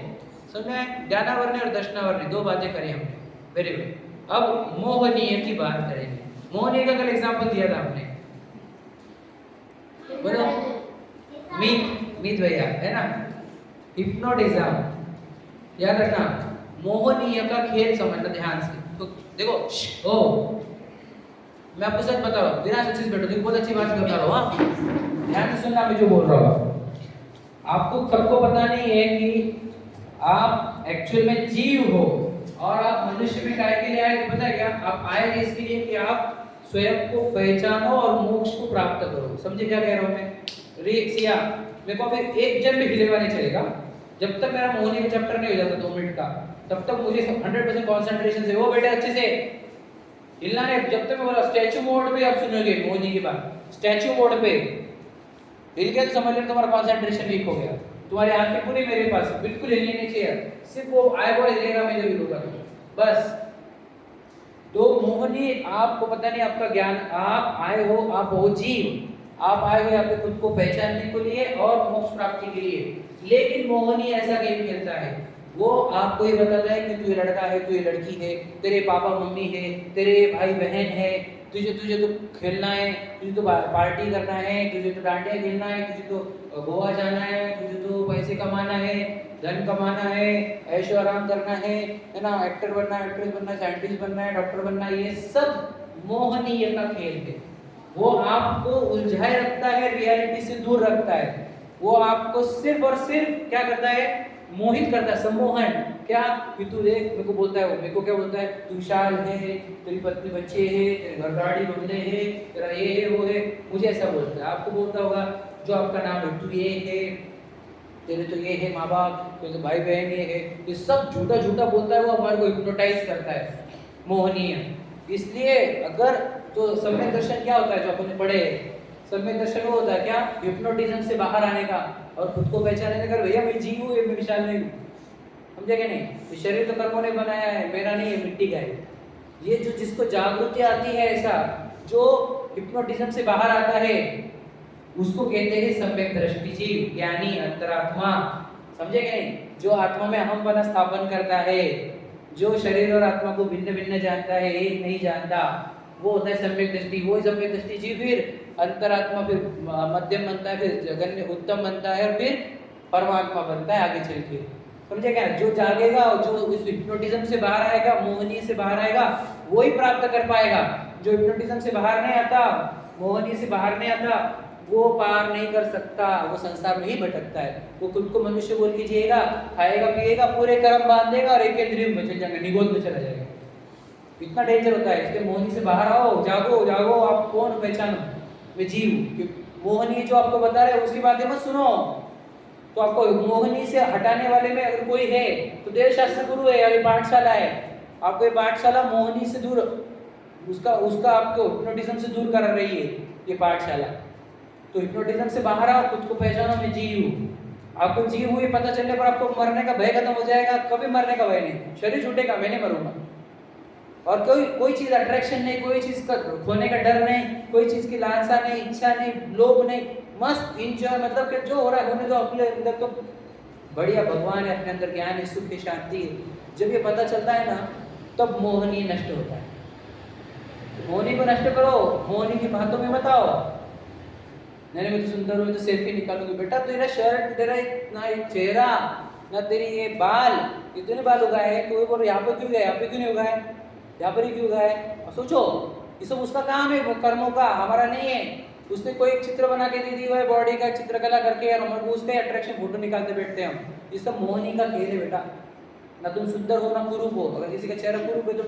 समझे? ज्ञानावर्णी और दर्शनावर्णी दो बातें करी हमने, वेरी गुड। अब मोहनीय की बात करेंगे। मोहनीय का कल एग्जाम्पल दिया था आपने, बोलो मीत भैया है ना, हिप्नोटिज्म। याद रखना, मोहनीय का खेल समझना ध्यान से। तो देखो, ओ मैं आपको सच बता रहा हूँ, बिना सच्ची बैठो, देखो बहुत अच्छी बात बता रहा हूँ, हाँ ध्यान से सुनना मैं जो बोल रहा हूँ। आपको सबको पता नहीं है कि आप एक्चुअल में जीव हो, और आप मनुष्य में काय के लिए आए, तो पता है क्या? आप आए इसके लिए कि आप स्वयं को पहचानो और मोक्ष को प्राप्त करो। समझे क्या कह रहा हूँ मैं? रिक्सिया मेरे को अभी एक जन भी हिलेवा नहीं चलेगा, जब तक मेरा मोहनी का चैप्टर नहीं हो जाता 2 मिनट का, तब तक मुझे 100% कंसंट्रेशन से, वो बेटे अच्छे से हिलना नहीं। जब तक मैं बोला स्टैचू मोड पे आप सुनोगे मोहनी की बात, स्टैचू मोड पे हिल गया तो समझ लेना तुम्हारा कंसंट्रेशन वीक हो गया। तुम्हारी आंखें पूरी मेरे पास, बिल्कुल हिलनी नहीं चाहिए, सिर्फ वो आई बॉल हिलेगा, मैं जब हिलूंगा बस। तो मोहनी, आपको पता नहीं आपका ज्ञान, आप आए हो, आप हो जीव, आप आए हो यहाँ पे खुद को पहचानने के लिए और मोक्ष प्राप्ति के लिए। लेकिन मोहनी ऐसा गेम खेलता है, वो आपको ये बताता है कि तू ये लड़का है, तू ये लड़की है, तेरे पापा मम्मी है, तेरे भाई बहन है, तुझे तो खेलना है, तुझे तो पार्टी करना है, तुझे तो डांडिया खेलना है, तुझे तो गोवा जाना है, तुझे तो पैसे कमाना है, धन कमाना है, ऐशो आराम करना है ना, एक्टर बनना है, एक्ट्रेस बनना है, साइंटिस्ट बनना है, डॉक्टर बनना है। ये सब मोहनीय का खेल है। वो आपको उलझाए रखता है, रियलिटी से दूर रखता है। वो आपको सिर्फ और सिर्फ क्या करता है? मोहित करता है, सम्मोहन। क्या कि तू देख, मेरे को बोलता है वो, मेरे को क्या बोलता है, तू विशाल है, तेरी पत्नी बच्चे है, तेरे घर गाड़ी बंगले है, तेरा ये है वो है, मुझे ऐसा बोलता है। आपको बोलता होगा जो आपका नाम है, तू ये है, तेरे तो ये है माँ बाप, तेरे तो भाई बहन ये है, ये सब झूठा झूठा बोलता है। वो हमारे को हिप्नोटाइज करता है, मोहनीय। इसलिए अगर तो सम्यक दर्शन क्या होता है जो अपन ने पढ़े, सम्यक दर्शन वो होता है क्या, हिप्नोटिज्म से बाहर आने का और खुद को पहचानने का, भैया मैं जीव हूँ, ये मैं विशाल नहीं हूँ, समझे क्या नहीं, ये शरीर तो कर्मों ने बनाया है, मेरा नहीं है, मिट्टी का है। ये जो जिसको जागृति आती है, ऐसा जो हिप्नोटिज्म से बाहर आता है, उसको कहते हैं सम्यक दृष्टि जीव, ज्ञानी, अंतरात्मा, समझे क्या नहीं, जो आत्मा में अहम बना स्थापन करता है, जो शरीर और आत्मा को भिन्न भिन्न जानता है, एक नहीं जानता, वो होता है सम्यक दृष्टि। वो सम्यक दृष्टि जीव फिर अंतरात्मा, फिर मध्यम बनता है, फिर जगन्य उत्तम बनता है, और फिर परमात्मा बनता है आगे चल के, समझे क्या। जो जागेगा और जो इस हिप्नोटिज्म से बाहर आएगा, मोहनीय से बाहर आएगा, वो ही प्राप्त कर पाएगा। जो हिप्नोटिज्म से बाहर नहीं आता, मोहनीय से बाहर नहीं आता, वो पार नहीं कर सकता, वो संसार में ही भटकता है। वो खुद को मनुष्य बोल के जिएगा, खाएगा पिएगा, पूरे कर्म बांध देगा और एक इंद्रिय में चल जाएगा, निगोद में चला जाएगा। इतना डेंजर होता है। इसलिए मोहनी से बाहर आओ, जागो जागो, आप कौन, पहचानो, मैं जीव हूँ। मोहनी जो आपको बता रहे हैं उसकी बातें मत सुनो। तो आपको मोहनी से हटाने वाले में अगर कोई है तो देव शास्त्र गुरु है, या पाठशाला है। आपको ये पाठशाला मोहनी से दूर, उसका आपको हिप्नोटिज्म से दूर कर रही है ये पाठशाला। तो हिप्नोटिज्म से बाहर आओ, खुद को पहचानो, मैं जीव हूँ। आपको जीव हुई पता चलने पर आपको मरने का भय खत्म हो जाएगा। कभी मरने का भय नहीं, शरीर छूटेगा, मैं नहीं मरूंगा। और कोई चीज अट्रैक्शन नहीं, कोई चीज का खोने का डर नहीं, कोई चीज की लालसा नहीं, इच्छा नहीं, लोभ नहीं, मस्त इंजॉय, मतलब कि जो हो रहा है होने दो। अपने अंदर तो बढ़िया भगवान है, अपने अंदर ज्ञान है, सुख है, शांति है। जब ये पता चलता है ना, तब मोहनी नष्ट होता है। मोहनी को नष्ट करो, मोहनी की बातों में बताओ, नहीं मैं तो सुंदर हूँ, तो सेल्फी निकालूंगी। बेटा तेरा शर्ट, तेरा ना एक चेहरा, ना तेरी ये बाल, इतने बाल उगाए हैं, कोई बोल यहाँ पे क्यों गए, यहाँ पे क्यों नहीं उगाए, यहाँ पर ही क्यों उगाए। और सोचो, ये सब उसका काम है, कर्मों का, हमारा नहीं है। उसने कोई एक चित्र बना के दे दी है बॉडी का, चित्रकला करके, और हम उसका अट्रैक्शन फोटो निकालते बैठते हैं हम। ये सब मोहनी का खेल है बेटा। ना तुम सुंदर हो ना कुरूप हो। अगर किसी का चेहरा कुरूप है तो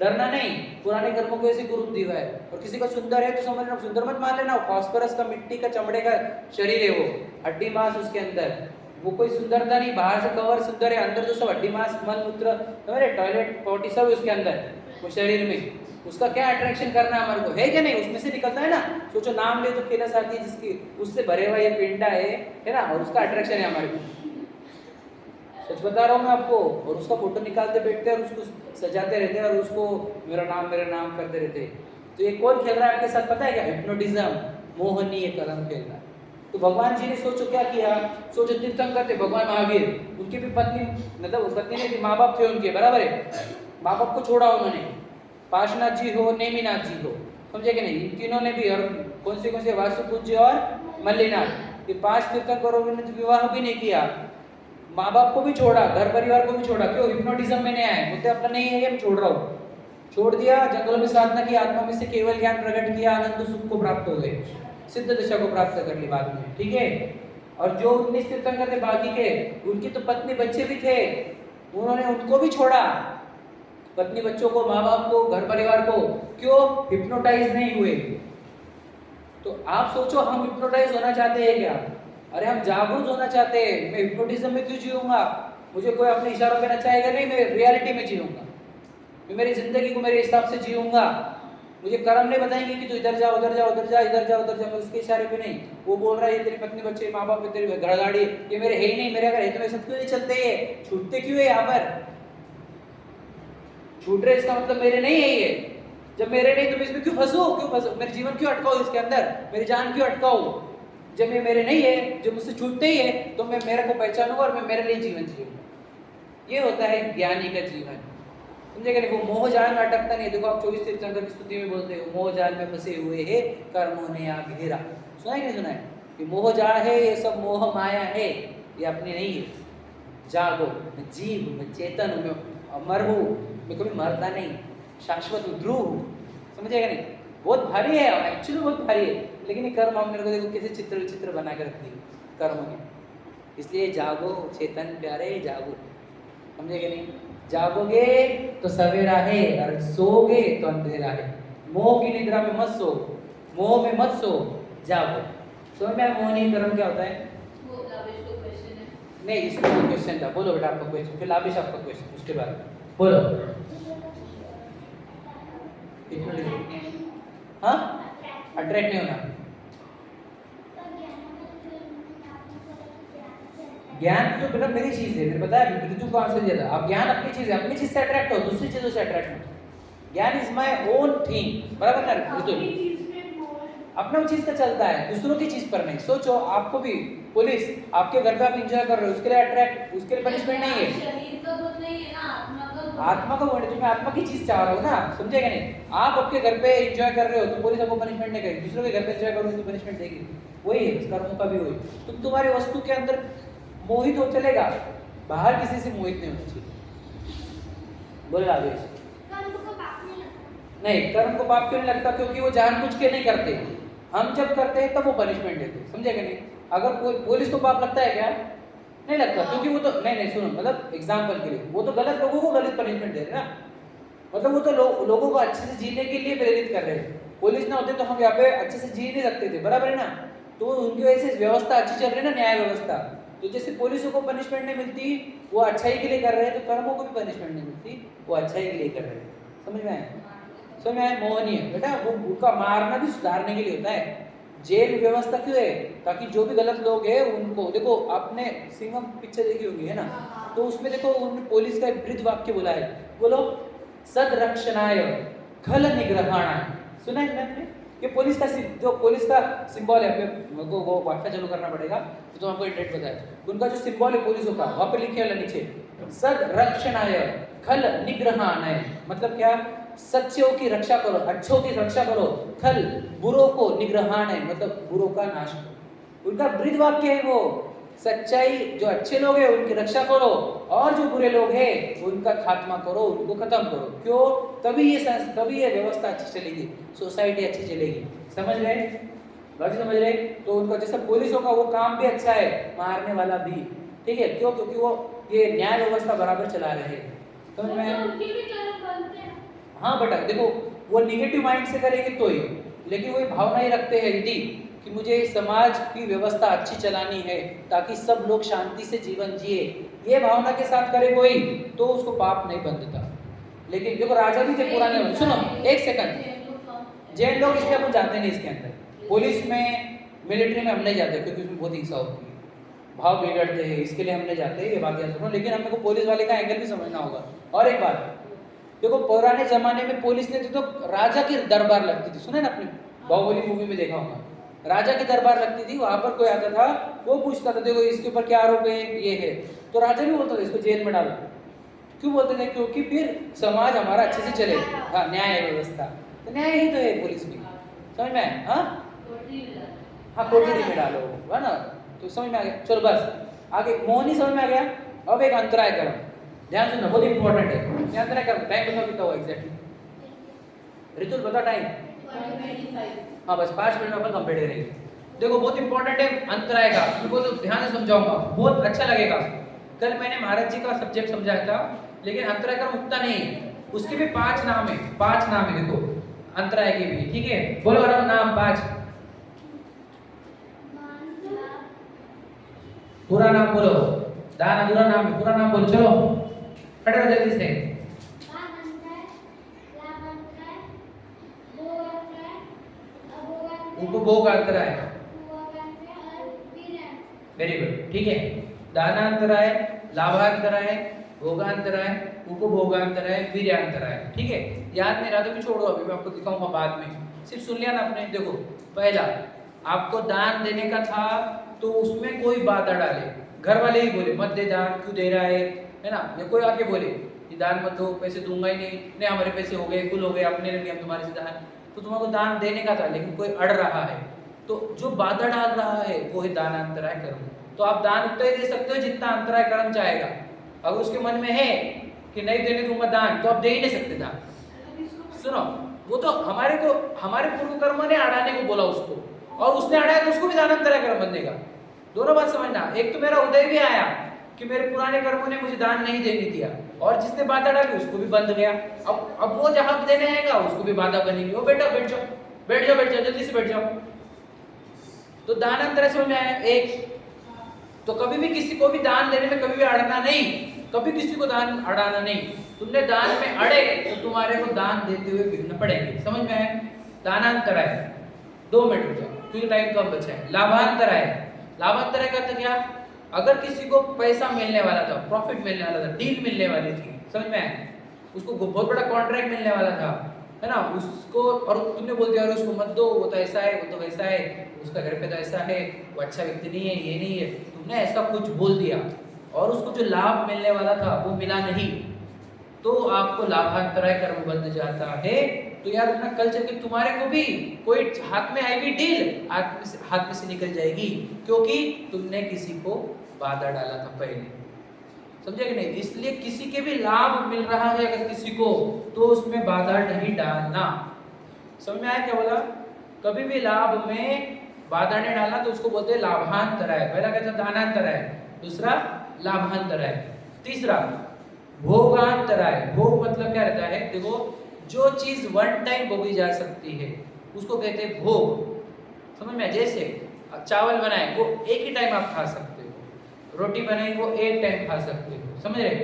डरना नहीं, पुराने कर्मों को ऐसे कुरूप दिया है। और किसी का सुंदर है तो समझ लेना, सुंदर मत मान लेना, फॉस्फोरस का, मिट्टी का, चमड़े का शरीर है, वो हड्डी मांस उसके अंदर, वो कोई सुंदरता नहीं। बाहर से कवर सुंदर है, अंदर जो सब हड्डी मांस, मल मूत्र, टॉयलेट पॉटी सब उसके अंदर, वो शरीर में। उसका क्या अट्रैक्शन करना हमारे को है क्या नहीं, उसमें से निकलता है ना। सोचो नाम ले तो केलस आती है जिसकी, उससे भरे हुआ ये पिंडा है ना, और उसका अट्रैक्शन है हमारे को। सच बता रहा हूँ मैं आपको। और उसका फोटो निकालते बैठते हैं और उसको सजाते रहते हैं और उसको मेरा नाम करते रहते हैं। तो ये कौन खेल रहा है आपके साथ पता है क्या, हिप्नोटिज्म, मोहनीय कर्म खेल रहा है। तो भगवान जी ने सोचो क्या किया, सोचो तीर्थंकर थे भगवान महावीर, उनकी भी पत्नी, मतलब पत्नी नहीं थी, माँ बाप थे उनके, बराबर है। माँ बाप को छोड़ा उन्होंने, पार्श्वनाथ जी हो, नेमिनाथ जी हो, समझे कि नहीं, इन तीनों ने भी, और कौन से वासुपूज्य और मल्लीनाथ, ये 5 तीर्थंकरों ने विवाह भी नहीं किया। माँ बाप को भी छोड़ा, घर परिवार को भी छोड़ा, क्यों, हिप्नोटिज्म में नहीं आए, मुझे अपना नहीं है, ये मैं छोड़ रहा हूँ। छोड़ दिया, जंगलों में साधना की, आत्मा में से केवल ज्ञान प्रकट किया, आनंद सुख को प्राप्त हो गए, सिद्ध दशा को प्राप्त कर ली बाद में, ठीक है। और जो 19 तीर्थंकर थे बाकी के, उनकी तो पत्नी बच्चे भी थे, उन्होंने उनको भी छोड़ा, पत्नी बच्चों को, माँ बाप को, घर परिवार को, क्यों, हिप्नोटाइज नहीं हुए। तो आप सोचो, हम हिप्नोटाइज होना चाहते हैं क्या, अरे हम जागरूक होना चाहते हैं। मैं हिप्नोटिज्म में क्यों जीऊंगा, मुझे कोई अपने इशारों पे नचाएगा नहीं, मैं रियलिटी में जीऊंगा, मैं मेरी जिंदगी को मेरे हिसाब से जीऊंगा। मुझे कर्म नहीं बताएंगे कि तू इधर जा उधर जा उधर जा, इधर जा उधर जा, मैं उसके इशारे पे नहीं। वो बोल रहा है ये तेरी पत्नी बच्चे माँ बाप, तेरी घर गाड़ी, ये मेरे है ही नहीं, मेरे अगर है तो मेरे साथ क्यों नहीं चलते, ये छूटते क्यों है यहाँ पर, छूट रहे, इसका मतलब मेरे नहीं है ये। जब मेरे नहीं तो मैं इसमें क्यों फंसू, मेरे जीवन क्यों अटकाऊ इसके अंदर, मेरी जान क्यों अटकाऊ। जब ये मेरे नहीं है, जो मुझसे छूटते ही है, तो मैं मेरे को पहचानूंगा और मैं मेरे लिए जीवन जीऊंगा। ये होता है ज्ञानी का जीवन, समझेगा नहीं। वो मोह जाल में अटकता नहीं। देखो आप 24 तीर्थंकर की स्तुति में बोलते हो, मोह जाल में फंसे हुए हैं कर्मों ने आ घेरा। सुना है नहीं सुना है, कि मोह जाल है, ये सब मोह माया है, ये अपनी नहीं है। जागो, मैं जीव हूँ, मैं चेतन हूँ, मैं अमर हूँ, मैं कभी मरता नहीं, शाश्वत हूँ, ध्रुव हूँ, समझेगा नहीं। बहुत भारी है, एक्चुअली बहुत भारी है, लेकिन ये कर्म हम मेरे को देखो कैसे चित्र विचित्र बना कर रखती है कर्मों ने। इसलिए जागो चेतन प्यारे, जागो, समझेगा नहीं। जागोगे तो सवेरा है, और सोओगे तो अंधेरा है। मोह की निद्रा में मत सो, मोह में मत सो, जागो। समझ में मोहनीय कर्म क्या होता है? वो लाविश को क्वेश्चन है नहीं, इसको क्वेश्चन था, बोलो बेटा आपका क्वेश्चन, फिर लाविश आपका क्वेश्चन, उसके बाद बोलो। हाँ, अट्रैक्ट नहीं होना, ज्ञान तो बेटा मेरी चीज है, मेरे पता है ऋतु को आंसर दिया था। आप ज्ञान अपनी चीज है, अपनी चीज से अट्रैक्ट हो, दूसरी चीजों से अट्रैक्ट मत हो। ज्ञान इज माय ओन थिंग, बराबर ना ऋतु? अपनी चीज में मोह अपना चीज का चलता है, दूसरों की चीज पर नहीं। सोचो आपको भी पुलिस आपके घर पे आप एंजॉय कर रहे हो, उसके लिए अट्रैक्ट, उसके लिए पनिशमेंट नहीं है। शरीर का दुख नहीं है ना, आत्मा का दुख। आत्मा का बोल, तुम्हें आत्मा की चीज चाह रहे हो ना, समझेगा नहीं? आप आपके घर पे एंजॉय कर रहे हो तो पुलिस आपको पनिशमेंट नहीं करेगी, दूसरों के घर पे एंजॉय करोगे तो पनिशमेंट देगी। वही है कर्मों का भी वही। तुम तुम्हारी वस्तु के अंदर मोहित हो चलेगा, बाहर किसी से मोहित नहीं होना चाहिए। बोले आदेश कर्म को पाप नहीं लगता। नहीं, कर्म को पाप क्यों नहीं लगता? क्योंकि वो जानबूझ के नहीं करते, हम जब करते हैं तब वो पनिशमेंट देते, समझेगा नहीं? अगर पुलिस को पाप लगता है क्या? नहीं लगता, क्योंकि वो तो नहीं सुनो, मतलब एग्जांपल के लिए वो तो गलत लोगों को गलत पनिशमेंट दे रहे हैं ना, मतलब वो तो लोगों को अच्छे से जीने के लिए प्रेरित कर रहे हैं। पुलिस ना होते तो हम यहाँ पे अच्छे से जी नहीं सकते थे, बराबर है ना? तो उनकी वजह से व्यवस्था अच्छी चल रही है ना, न्याय व्यवस्था। तो जैसे पुलिसों को पनिशमेंट नहीं मिलती, वो अच्छाई के लिए कर रहे हैं, तो कर्मों को भी पनिशमेंट नहीं मिलती, वो अच्छाई के लिए कर रहे हैं। समझ में आया? समझ में आया? मोहनीय बेटा, वो उनका मारना भी सुधारने के लिए होता है। जेल व्यवस्था क्यों है? ताकि जो भी गलत लोग हैं उनको, देखो आपने सिंघम पिक्चर देखी होगी है ना, तो उसमें देखो उन्होंने पुलिस का एक वृद्ध वाक्य बोला है, बोलो सदरक्षणाय खल निग्रहाणाय। सुना है आपने? ये पुलिस का जो पुलिस का सिंबल है, मेरे को वो वाक्य चालू करना पड़ेगा तो आपको डेट बताया। उनका जो सिंबल है पुलिसों का, वहां पे लिखे वाला नीचे सदरक्षणाय खल निग्रहाणाय, मतलब क्या? सच्चों की रक्षा करो, अच्छों की रक्षा करो, खल बुरों को निग्रहाण है, मतलब बुरों का नाश करो। उनका वृद्ध वाक्य है वो, सच्चाई, जो अच्छे लोग हैं उनकी रक्षा करो, और जो बुरे लोग हैं उनका खात्मा करो, उनको खत्म करो। क्यों? तभी ये व्यवस्था अच्छी चलेगी, सोसाइटी अच्छी चलेगी। समझ रहे? बात समझ रहे? तो उनका जैसा पुलिसों का वो काम भी अच्छा है, मारने वाला भी, ठीक है? क्यों? क्योंकि वो ये न्याय व्यवस्था बराबर चला रहे हैं। समझ में? उनके भी कर्म बनते हैं। हाँ बेटा देखो, वो निगेटिव माइंड से करेंगे तो ही, लेकिन वही भावना ही रखते हैं यदि कि मुझे समाज की व्यवस्था अच्छी चलानी है ताकि सब लोग शांति से जीवन जिए, ये भावना के साथ करे कोई, तो उसको पाप नहीं बंधता। लेकिन देखो राजा भी थे पुराने, सुनो एक सेकंड, जैन लोग इसमें अपन जाते नहीं, इसके अंदर पुलिस में मिलिट्री में हम नहीं जाते क्योंकि उसमें बहुत हिंसा होती है, भाव बिगड़ते हैं, इसके लिए हम नहीं जाते, ये बात याद रखो। लेकिन हमको पुलिस वाले का एंगल भी समझना होगा। और एक बात देखो, पुराने जमाने में पुलिस ने तो राजा की दरबार लगती थी, सुने ना अपने बाहुबली मूवी में देखा होगा, राजा की दरबार लगती थी, वहां पर कोई आता था, वो पूछता था देखो इसके ऊपर क्या आरोप है, ये है, तो राजा भी बोलता था इसको जेल में डालो। क्यों बोलते थे? क्योंकि फिर समाज हमारा अच्छे से चले। हाँ, न्याय व्यवस्था, तो न्याय ही तो है पुलिस भी। समझ में आया? हाँ, कोठरी में डालो, है ना? तो समझ में आ गया। चलो बस आगे, मोहनी समझ में आ गया। अब एक अंतराय कर्म, ध्यान सुनना, बहुत इंपॉर्टेंट है। ये अंतराय कर्म टाइम बताओ कितना हुआ एग्जैक्टली? ऋतुल बता टाइम। 125। हाँ बस 5 मिनट में अपन कंप्लीट करेंगे। देखो बहुत इंपॉर्टेंट है अंतराय का, मैं तो ध्यान से समझाऊंगा, बहुत अच्छा लगेगा। कल मैंने महाराज जी का सब्जेक्ट समझाया था, लेकिन अंतराय कर्म उतना नहीं है, उसके भी 5 नाम है, 5 नाम है देखो अंतराय के भी, ठीक है? बोलो आराम नाम 5, पूरा नाम बोलो, दान अधूरा नाम है, पूरा नाम बोलो, चलो खड़े हो जल्दी से। उपभोग अंतराय, वेरी गुड, ठीक है? दानांतराय, लाभांतराय, भोगांतराय, उपभोगांतराय, वीर्यांतराय, ठीक है? याद नहीं रहा तो भी छोड़ो, अभी मैं आपको दिखाऊंगा बाद में, सिर्फ सुन लिया ना आपने। देखो पहला, आपको दान देने का था तो उसमें कोई बाधा डाले, घर वाले ही बोले मत दे दान, क्यों दे रहा है ना? या कोई आके बोले कि दान मत दो, पैसे दूंगा ही नहीं, नहीं हमारे पैसे हो गए, फुल हो गए, अपने नहीं, हम तुम्हारे से दान, तो तुम्हारे को दान देने का था लेकिन कोई अड़ रहा है, तो जो बाधा डाल रहा है वो है दानांतराय कर्म। तो आप दान उतना ही दे सकते हो जितना अंतराय कर्म चाहेगा। अगर उसके मन में है कि नहीं देने दूंगा दान, तो आप दे ही नहीं सकते दान। सुनो, वो तो हमारे पूर्व कर्म ने अड़ाने को बोला उसको, और उसने अड़ाया तो उसको भी दानांतराय कर्म बंधेगा। दोनों बात समझना। एक तो मेरा उदय भी आया कि मेरे पुराने कर्मों ने मुझे दान नहीं देने दिया, और जिसने बाधा डाली उसको भी बंध गया। अब वो जहां देने आएगा उसको भी बाधा बनेगी। ओ बेटा बैठ जाओ, बैठ जाओ, बैठ जाओ, जल्दी से बैठ जाओ। तो दानांतराय समझ में आया? एक तो कभी भी किसी को भी दान देने में कभी भी अड़ना नहीं, कभी किसी को दान अड़ाना नहीं। तुमने दान में अड़े तो तुम्हारे को दान देते हुए विघ्न पड़ेंगे। समझ में आया? दानांतराय, 2 मिनट रुक जाओ क्योंकि टाइम कम बचा है। लाभांतराय, लाभांतराय का अर्थ क्या? अगर किसी को पैसा मिलने वाला था, प्रॉफिट मिलने वाला था, डील मिलने वाली थी, समझ में आया, उसको बहुत बड़ा कॉन्ट्रैक्ट मिलने वाला था, है ना, उसको, और तुमने बोल दिया अरे उसको मत दो, वो तो ऐसा है, वो तो वैसा है, उसका घर पे तो ऐसा है, वो अच्छा व्यक्ति नहीं है, ये नहीं है, तुमने ऐसा कुछ बोल दिया और उसको जो लाभ मिलने वाला था वो मिला नहीं, तो आपको लाभांतराय कर्म बंध जाता है। तो याद रखना, कल चल के तुम्हारे को भी कोई हाथ में आएगी डील, हाथ में से निकल जाएगी, क्योंकि तुमने किसी को बाधा डाला था पहले, समझे कि नहीं। इसलिए किसी के भी लाभ मिल रहा है अगर किसी को, तो उसमें बाधा नहीं डालना। समझ में आया क्या बोला? कभी भी लाभ में बाधा नहीं डालना, तो उसको बोलते हैं लाभांतराय। पहला क्या था? दानांतराय, दूसरा लाभांतराय, तीसरा भोगांतराय। भोग मतलब क्या रहता है? देखो, जो चीज वन टाइम भोगी जा सकती है उसको कहते हैं भोग। समझ में? जैसे चावल बनाए वो एक ही टाइम आप खा सकते हो, रोटी बनाई वो एक टाइम खा सकते हो, समझ रहे?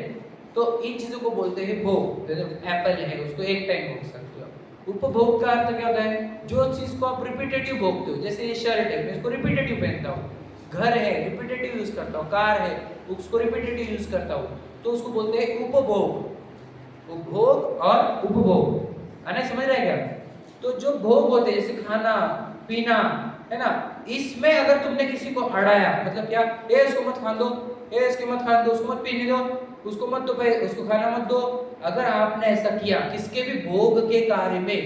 तो इन चीजों को बोलते हैं भोग। जैसे एप्पल है, उसको एक टाइम भोग सकते हो। उपभोग का अर्थ क्या होता है? जो चीज को आप रिपीटेटिव भोगते हो। जैसे ये शर्ट है, मैं इसको रिपीटेटिव पहनता हूँ, घर है रिपीटेटिव यूज करता हूँ, कार है उसको रिपीटेटिव यूज करता हूँ, तो उसको बोलते हैं उपभोग। उपभोग और उपभोग, है ना? समझ रहे क्या? तो जो भोग होते हैं, जैसे खाना पीना, है ना, इसमें अगर तुमने किसी को अड़ाया, मतलब क्या? ए इसको मत खान दो, ए इसको मत खान दो, उसको मत पीने दो, उसको मत दो, उसको खाना मत दो। अगर आपने ऐसा किया किसके भी भोग के कार्य में,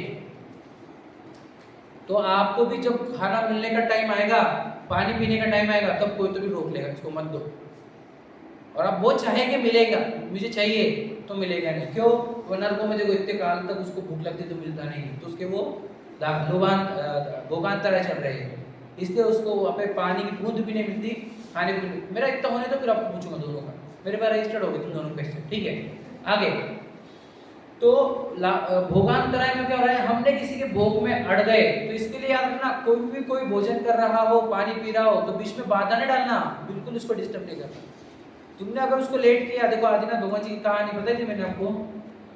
तो आपको भी जब खाना मिलने का टाइम आएगा, पानी पीने का टाइम आएगा, तब कोई तो भी रोक लेगा, इसको मत दो। और आप वो चाहेंगे मिलेगा, मुझे चाहिए, तो मिलेगा नहीं। क्यों? वो नरकों में देखो इतने काल तक उसको भूख लगती तो मिलता नहीं, तो उसके वो भोगांतराय चल रहे हैं, इसलिए उसको वहाँ पे पानी की बूंद भी नहीं मिलती, खाने को नहीं। मेरा इतना होने तो फिर आपको पूछूंगा दोनों का, मेरे पास रजिस्टर्ड हो गए तुम दोनों क्वेश्चन, ठीक है? आगे तो भोगांतराय में क्या हो रहा है? हमने किसी के भोग में अड़ गए, तो इसके लिए याद रखना, कोई भोजन कर रहा हो, पानी पी रहा हो, तो बीच में बाधा नहीं डालना, बिल्कुल उसको डिस्टर्ब नहीं करना। तुमने अगर उसको लेट किया, देखो आदिनाथ भगवान जी की कहानी बताई थी मैंने आपको,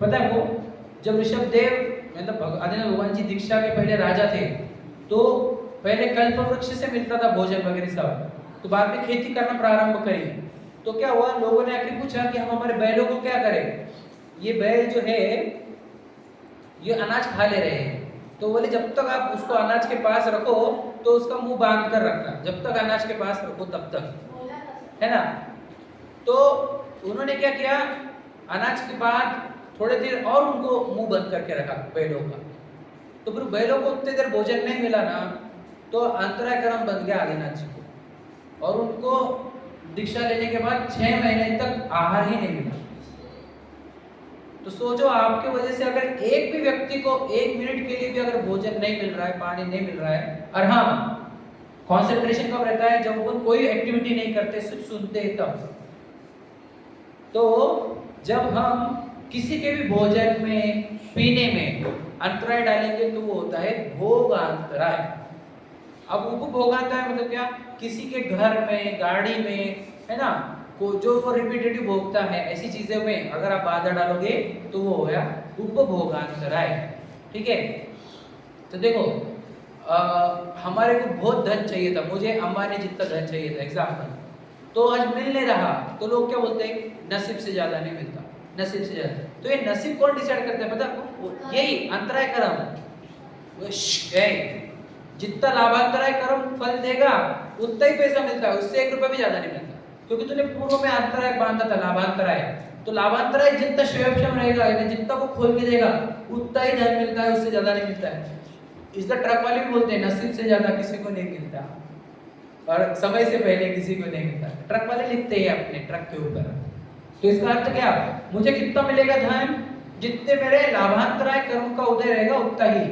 पता है वो? जब ऋषभदेव मतलब आदिनाथ भगवान जी दीक्षा के पहले राजा थे, तो पहले कल्प वृक्ष से मिलता था भोजन वगैरह सब, तो बाद में खेती करना प्रारंभ करी। तो क्या हुआ, लोगों ने आके पूछा कि हम हमारे बैलों को क्या करें, ये बैल जो है ये अनाज खा ले रहे हैं। तो बोले जब तक आप उसको अनाज के पास रखो तो उसका मुंह बांध कर रखना, जब तक अनाज के पास रखो तब तक, है ना? तो उन्होंने क्या किया, अनाज के बाद थोड़ी देर और उनको मुंह बंद करके रखा बैलों का। तो फिर बैलों को उतनी देर भोजन नहीं मिला ना, तो अंतराय कर्म बन गया आदिनाथ जी को, और उनको दीक्षा लेने के बाद 6 महीने तक आहार ही नहीं मिला। तो सोचो, आपके वजह से अगर एक भी व्यक्ति को 1 मिनट के लिए भी अगर भोजन नहीं मिल रहा है, पानी नहीं मिल रहा है, और हाँ, कंसंट्रेशन कब रहता है? जब वो कोई एक्टिविटी नहीं करते, सिर्फ सुनते हैं तब। तो जब हम किसी के भी भोजन में, पीने में अंतराय डालेंगे तो वो होता है भोगांतराय। अब उपभोगांतराय मतलब क्या? किसी के घर में, गाड़ी में, है ना, को जो वो रिपीटेटिव भोगता है, ऐसी चीजों में अगर आप बाधा डालोगे तो वो हो गया उपभोगांतराय, ठीक है? तो देखो, हमारे को बहुत धन चाहिए था, मुझे अंबानी जितना धन चाहिए था एग्जाम्पल, तो आज मिल नहीं रहा, तो लोग क्या बोलते हैं? नसीब से ज्यादा नहीं मिलता, नसीब से ज्यादा। तो ये नसीब कौन डिसाइड करता है पता आपको? यही अंतराय कर्म। जितना लाभांतराय कर्म फल देगा उतना ही पैसा मिलता है, उससे 1 रुपया भी ज्यादा नहीं मिलता, क्योंकि तूने पूर्व में अंतराय बांधा था, लाभांतराय। तो लाभांतराय जितना स्वयंक्षम रहेगा, यानी जितना वो खोल के देगा उतना ही धन मिलता है, उससे ज्यादा नहीं मिलता है। इसलिए ट्रक वाले भी बोलते हैं नसीब से ज्यादा किसी को नहीं मिलता, और समय से पहले किसी को नहीं मिलता। ट्रक वाले लिखते हैं अपने ट्रक के ऊपर। तो इसका अर्थ क्या? मुझे कितना मिलेगा धन? जितने मेरे लाभांतराय कर्म का उदय रहेगा उतना ही।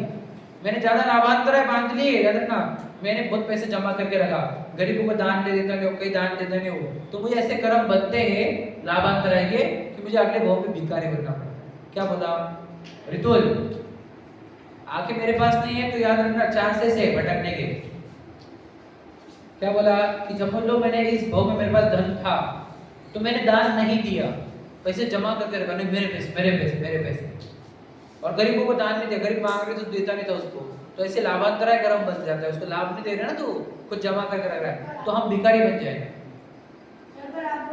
मैंने ज्यादा लाभांतराय बांध लिए, याद रखना, मैंने बहुत पैसे जमा करके रखा, गरीबों को दान दे देता नहीं हो, कहीं दान देता नहीं हो, तो मुझे ऐसे कर्म बनते हैं लाभांतराय के कि मुझे अगले भाव में भिखारी बनना पड़ता है। क्या बोला रितुल? आके मेरे पास नहीं है तो याद रखना चांसेस है भटकने के। क्या बोला कि जब लो मैंने इस भाव में मेरे पास धन था तो मैंने दान नहीं दिया, पैसे जमा करके रखा, नहीं मेरे पैसे मेरे पैसे मेरे पैसे, और गरीबों को दान नहीं दिया, गरीब मांग रहे तो देता नहीं था उसको, तो ऐसे लाभांतराय कर्म बन जाता है। उसको लाभ नहीं दे रहे ना, तो कुछ जमा करके रख रहा है, तो हम भिखारी बन जाएंगे।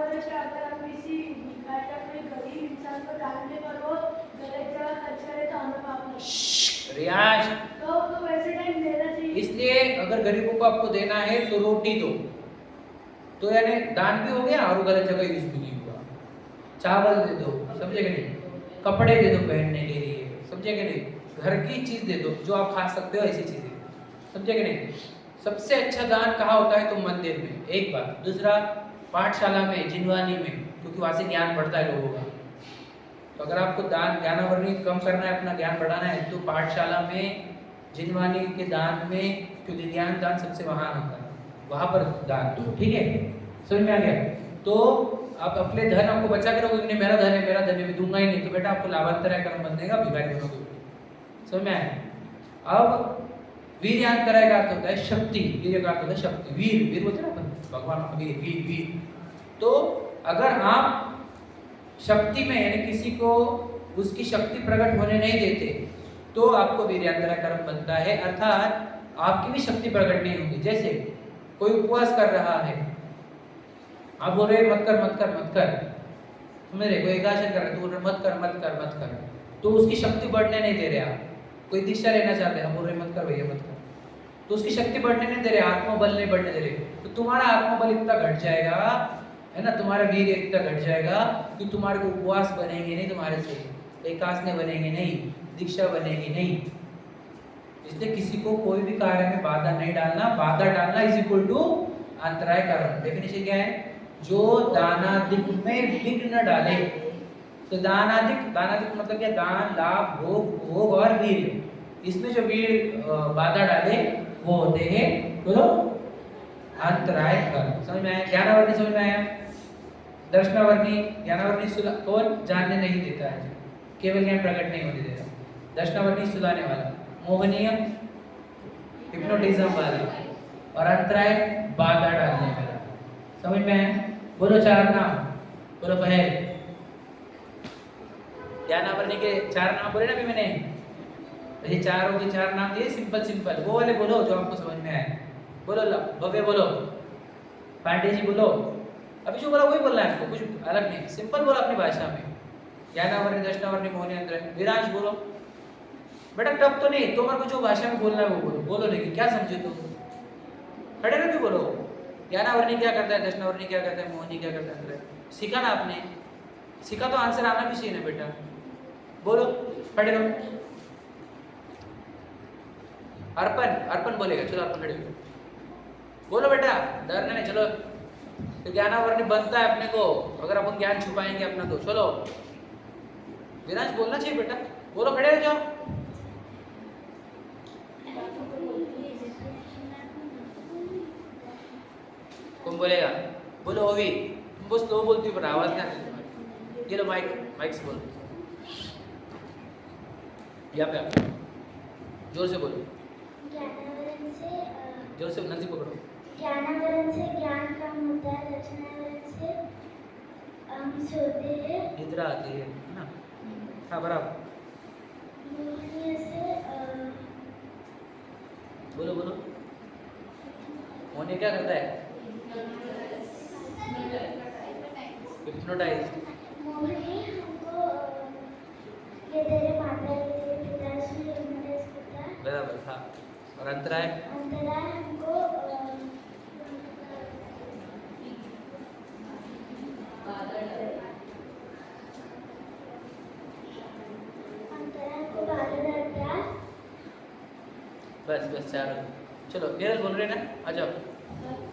बोले कि अगर हम किसी भिखारी या कोई गरीब इंसान को दान देकर वो गलत जगह खर्च करे तो हमें पाप लगेगा। रियाज, तो वैसे टाइम देना चाहिए। इसलिए अगर गरीबों को आपको देना है तो रोटी दो, तो यानी दान भी हो गया और गलत जगह यूज भी नहीं हुआ। चावल दे दो, समझे कि नहीं? कपड़े दे दो पहनने के लिए, समझे कि नहीं? घर की चीज दे दो जो आप खा सकते हो, ऐसी चीजें, समझे कि नहीं? सबसे अच्छा दान कहाँ होता है? तो मंदिर में, एक बात। दूसरा, पाठशाला में, जिनवानी में, क्योंकि वहाँ से ज्ञान बढ़ता है लोगों का। तो अगर आपको दान ज्ञानावरणी कम करना है, अपना ज्ञान बढ़ाना है, तो पाठशाला में, जिनवानी के दान में, क्योंकि ज्ञान दान सबसे महान होता है, वहाँ पर दान दो, ठीक है? समझ में आ गया? तो आप अपने धन आपको बचा के रखोगे, नहीं मेरा धन है, मेरा धन है, मैं दूंगा ही नहीं, तो बेटा आपको लाभांतर कर्म बनेगा, भिखारी बनोगे। समझ में आया? अब वीर्यांतराय का अर्थ होता है शक्ति, वीर्य का अर्थ होता है शक्ति, वीर, वीर बोलते हैं ना भगवान, वीर वीर वीर। तो अगर आप शक्ति में, यानी किसी को उसकी शक्ति प्रकट होने नहीं देते, तो आपको वीर्यांतराय कर्म बनता है, अर्थात आपकी भी शक्ति प्रकट नहीं होगी। जैसे कोई उपवास कर रहा है, आप बोल रहे मत कर मत कर मत कर, समझ रहे? कोई एकादश कर रहे तो बोल रहे मत कर मत कर मत कर, तो उसकी शक्ति बढ़ने नहीं दे रहे आप। कोई दीक्षा लेना चाहते हैं, आप बोल रहे मत कर भैया मत कर, तो उसकी शक्ति बढ़ने नहीं दे रहे, आत्मबल नहीं बढ़ने दे रहे, तो तुम्हारा आत्मबल इतना घट जाएगा, है ना, तुम्हारा वीर इतना घट जाएगा कि तुम्हारे को उपवास बनेंगे नहीं, तुम्हारे से एकादश बनेंगे नहीं, दीक्षा बनेगी नहीं। इसलिए किसी को कोई भी कार्य में बाधा नहीं डालना, बाधा डालना इज इक्वल टू अंतराय कर्म। डेफिनेशन क्या है? जो दानादिक में विघ्न डाले। तो दानादिक, दानादिक मतलब क्या? दान, लाभ, भोग, भोग और वीर, इसमें जो वीर बाधा डाले वो होते हैं बोलो अंतराय कर्म। समझ में आया? ज्ञानावरणी समझ में आया? दर्शनावरणी, ज्ञानावरणी कौन? जानने नहीं देता है, केवल ज्ञान प्रकट नहीं होने देता। दर्शनावरणी सुलाने वाला, मोहनीय हिप्नोटिज्म वाला, और अंतराय बाधा डालने वाला। समझ में आया? बोलो चार नाम, बोलो पहल। ज्ञानावरणी के चार नाम बोले ना अभी मैंने, ये चारों के चार नाम दिए, सिंपल सिंपल, वो वाले बोलो जो आपको समझ में आए। बोलो भव्य, बोलो पांडे जी, बोलो अभी जो बोला वही बोलना है आपको, कुछ अलग नहीं, सिंपल बोलो अपनी भाषा में। ज्ञानावरणी, दर्शनावरणी, मोहनी, अंतराय। विराज बोलो बेटा, टप तो नहीं, तुम्हारे को जो भाषा में बोलना है वो बोलो, बोलो लेकिन क्या समझे तुम, खड़े रह भी बोलो। ज्ञानावरणी क्या करता है, दर्शनावरणी क्या करता है, मोहनी क्या करता है, अंतराय। सीखा ना आपने? सीखा तो आंसर आना भी चाहिए ना बेटा, बोलो खड़े रहो। अर्पण, अर्पण बोलेगा, चलो अर्पण खड़े हो, बोलो बेटा, डरना नहीं, चलो। तो ज्ञानावरणी बनता है अपने को, अगर अपन ज्ञान छुपाएंगे अपना तो। चलो विराज, बोलना चाहिए बेटा, बोलो खड़े हो जाओ। कौन बोलेगा? बोलो ओवी, तुम बहुत स्लो बोलती हो, पर आवाज नहीं आती तुम्हारी। ये लो माइक, माइक से बोलो, यहाँ पे आप जोर से बोलो, ज्ञानावरण से जोर से नजदीक पकड़ो। ज्ञानावरण से ज्ञान कम होता है, दर्शनावरण से हम सोते हैं, निद्रा आती है ना? हाँ बराबर, मोहनीय से बोलो बोलो। मोहनी क्या करता है? हिप्नोटाइज। मोहनी हमको ये तेरे माता, ये तेरे पिता से हिप्नोटाइज करता है। बराबर, हाँ। और अंतराय? अंतराय हमको बाधा डालता है। बस बस चार। चलो नीरज बोल रहे ना, आ जाओ।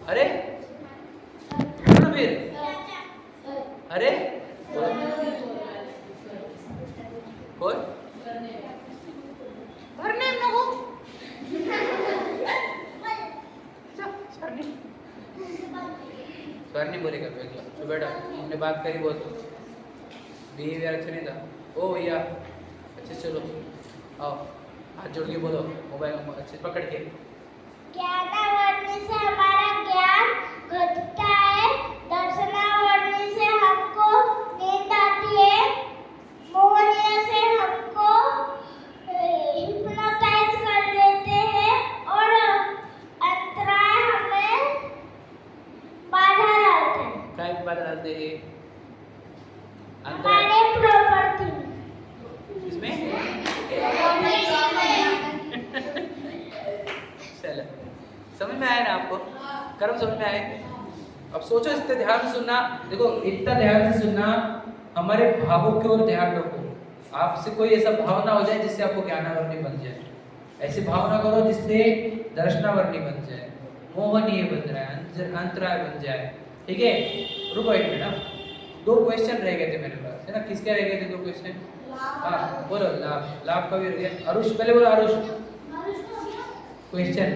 अरे बोलो फिर, अरे बोलो कौन? भरने में हो सर नहीं बोलेगा तो एकला। तो बेटा हमने बात करी बहुत, बिहेवियर अच्छा नहीं था। ओ भैया अच्छे चलो आओ, हाथ जोड़ के बोलो, मोबाइल अच्छे पकड़ के। ज्ञानावरणी से हमारा ज्ञान घटता है, दर्शनावरणी से हमको नींद आती है, मोहनीय से हमको हिप्नोटाइज कर लेते हैं, और अंतराय हमें बाधा डालते हैं। क्या बाधा डालते हैं? समझ में आया ना आपको? कर्म समझ में आए? अब सोचो, इतने ध्यान से सुनना। देखो इतना ध्यान से सुनना, हमारे भावों की ओर ध्यान रखो। आपसे कोई ऐसा भाव ना हो जाए जिससे आपको ज्ञानावरणी बन जाए। ऐसी भावना करो जिससे दर्शनावरणी बन जाए, मोहनीय बन जाए, अंतराय बन जाए। ठीक है, रुको एक मिनट। 2 क्वेश्चन रह गए थे मेरे पास, है ना? किसके रह गए थे 2 क्वेश्चन? हाँ बोलो, लाभ, लाभ का भी रह गया। आरुष पहले बोलो, आरुष क्वेश्चन।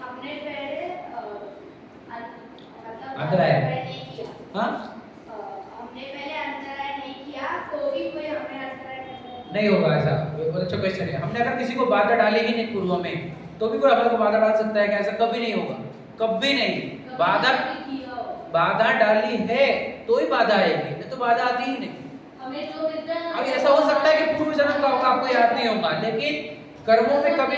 हमने पहले अंतराय, हाँ हमने पहले अंतराय नहीं किया तो भी कोई हमें अंतराय नहीं होगा ऐसा। बहुत अच्छा क्वेश्चन है। हमने अगर किसी को बाधा डाली ही नहीं पूर्व में, तो भी कोई हमारे को बाधा डाल सकता है क्या? ऐसा कभी नहीं होगा, कभी नहीं। बाधा डाली है तो ही बाधा आएगी, नहीं तो बाधा आती ही नहीं। हमें जो मिलता है, अब ऐसा हो सकता है कि पूर्व जन्म का होगा, आपको याद नहीं होगा, लेकिन कर्मों में कभी,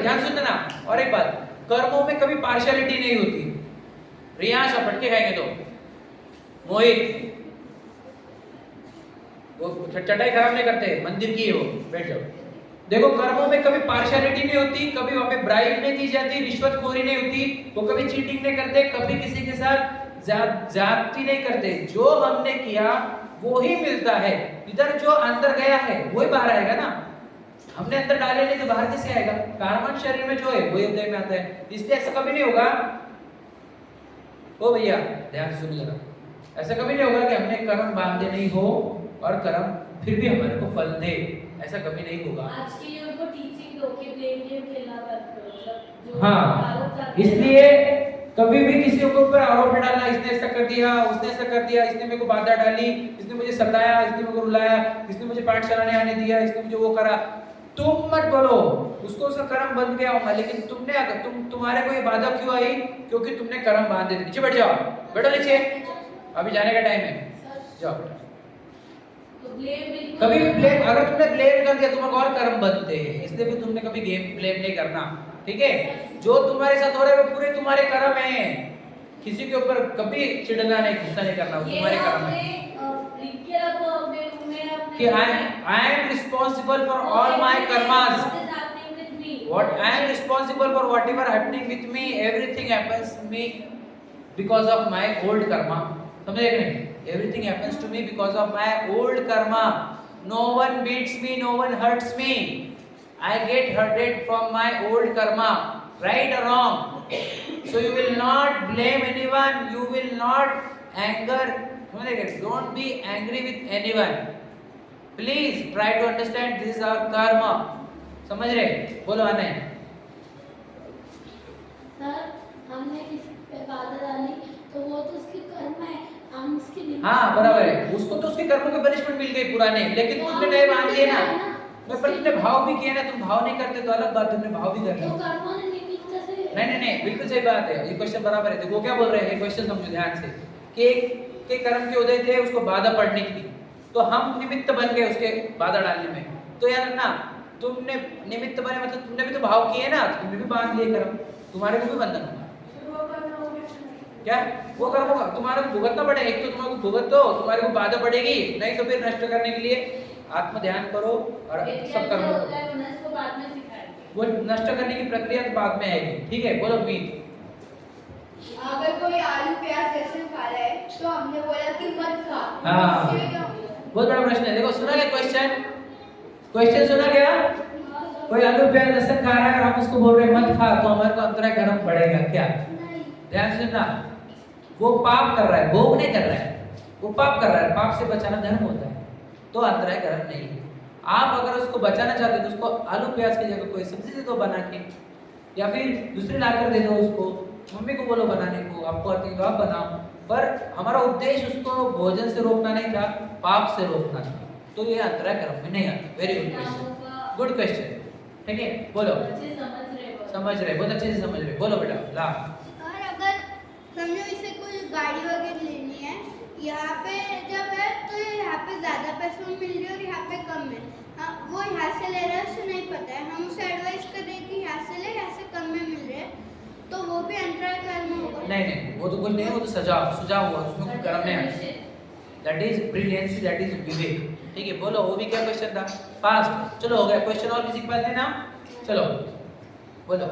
ध्यान सुनना। और एक बात, कर्मों में कभी पार्शियलिटी नहीं होती। रियांश आप फटके खाएंगे तो, मोहित वो चटाई खराब नहीं करते, मंदिर की है वो, बैठ जाओ। देखो कर्मों में कभी पार्शियलिटी नहीं होती, कभी वहां पे ब्राइब नहीं दी जाती, रिश्वतखोरी नहीं होती, वो कभी चीटिंग नहीं करते, कभी किसी के साथ ज्यादती नहीं करते। जो हमने किया वो ही मिलता है। इधर जो अंदर गया है वही बाहर आएगा ना। हमने अंदर डाले नहीं तो बाहर कैसे आएगा? कार्बन शरीर में जो है वही उदय में आता है, इसलिए ऐसा कभी नहीं होगा। ओ भैया ध्यान सुन जरा, ऐसा कभी नहीं होगा कि हमने कर्म बांधे नहीं हो और कर्म फिर भी हमारे को फल दे, ऐसा कभी नहीं होगा। आज के लिए उनको टीचिंग दो कि ब्लेम गेम खेलना बंद करो, मतलब जो हाँ, इसलिए कभी भी किसी के ऊपर आरोप नहीं डालना, इसने ऐसा कर दिया, उसने ऐसा कर दिया, इसने मेरे को बाधा डाली, इसने मुझे सताया, इसने मेरे को रुलाया, इसने मुझे पाठशाला नहीं आने दिया, इसने मुझे वो करा। तुम मत बोलो, उसको उसका कर्म बंद गया होगा, लेकिन तुमने अगर तुम्हारे को ये बाधा क्यों आई? क्योंकि तुमने कर्म बांधे थे। नीचे बैठ जाओ, बैठो नीचे, अभी जाने का टाइम है, जाओ। कभी भी ब्लेम, अगर तुमने ब्लेम कर दिया तुम्हारे और कर्म बनते हैं, इसलिए भी तुमने कभी गेम ब्लेम नहीं करना। ठीक है, जो तुम्हारे साथ हो रहा है वो पूरे तुम्हारे कर्म है। किसी के ऊपर कभी चिढ़ना नहीं, गुस्सा नहीं करना, वो तुम्हारे कर्म है। कि I am responsible for all my karmas. What I am responsible for whatever happening with me, everything happens to me because of my old karma. समझे कि नहीं? Everything happens to me because of my old karma. No one beats me, no one hurts me. I get hurted from my old karma, right or wrong. So you will not blame anyone. You will not anger. Don't be angry with anyone. Please try to understand this is our karma. समझ रहे? बोलो आने। Sir हमने किसी पे बाधा डाली तो वो तो उसकी कर्म है, हम उसकी नहीं। हाँ बराबर है, उसको तो उसके कर्मों की पनिशमेंट मिल गई पुराने, लेकिन तुमने नए बांध लिए ना। मैं पर तुमने भाव भी किया ना, तुम भाव नहीं करते तो अलग बात, तुमने भाव भी कर लिया। तो कर्मों ने निमित्त से नहीं बिल्कुल सही बात है, ये क्वेश्चन बराबर है। देखो क्या बोल रहे हैं, ये क्वेश्चन समझो ध्यान से कि के कर्म के उदय थे, उसको बाधा पड़ने की थी, तो हम निमित्त बन गए उसके बाधा डालने में। तो यार ना, तुमने निमित्त बने मतलब तुमने भी तो भाव किए ना, तुमने भी बांध लिए कर्म, तुम्हारे को भी बंधन होगा। क्या वो कर्म होगा, तुम्हारे को भुगतना पड़ेगा। एक तो तुम्हारे को भुगत दो, तुम्हारे को बाधा पड़ेगी, नहीं तो फिर नष्ट करने के लिए आत्म ध्यान करो और सब कर्मों को वो नष्ट करने की प्रक्रिया तो बाद में आएगी। ठीक है, बोलो मीत। अगर कोई आलू प्याज लहसुन खा रहा है तो हमने बोला कि मत खा। हाँ, बहुत बड़ा प्रश्न है। देखो सुना क्या क्वेश्चन? क्वेश्चन सुना क्या? कोई आलू प्याज लहसुन खा रहा है और हम उसको बोल रहे हैं मत खा, तो हमारे को अंतराय कर्म पड़ेगा क्या? ध्यान से सुनना, वो पाप कर रहा है, भोग नहीं कर रहा है, वो पाप कर रहा है। पाप से बचाना धर्म होता है, तो अंतराय कर्म नहीं है। आप अगर उसको बचाना चाहते हो तो उसको आलू प्याज की जगह कोई सब्जी दे दो बना के, या फिर दूसरी लाकर दे दो उसको, मम्मी को बोलो बनाने को, आपको आती है तो आप बनाओ। पर हमारा उद्देश्य उसको भोजन से रोकना नहीं था, पाप से रोकना था, तो ये अंतराय कर्म में नहीं आता। Very good question, good question. ठीक है, बोलो। समझ रहे, बहुत अच्छे से समझ रहे। बोलो बेटा लाभ। और अगर समझो इसे कोई गाड़ी वगैरह लेनी है, यहाँ पे जब है तो यहाँ पे ज़्यादा पैसों में मिल रही है और यहाँ पे कम है। हाँ, वो यहाँ से ले रहा है, उसे नहीं पता है, हम उसे एडवाइस कर रहे हैं कि यहाँ से ले, यहाँ से कम में मिल रहे हैं, तो वो भी अंतराय कर्म होगा। नहीं, वो तो कुछ नहीं है, वो तो सुझाव हुआ, उसमें कोई कर्म नहीं आता। That is brilliancy, that is विवेक। ठीक है, बोलो वो भी क्या क्वेश्चन था? फास्ट। चलो हो गया क्वेश्चन, और किसी के पास है ना? चलो बोलो।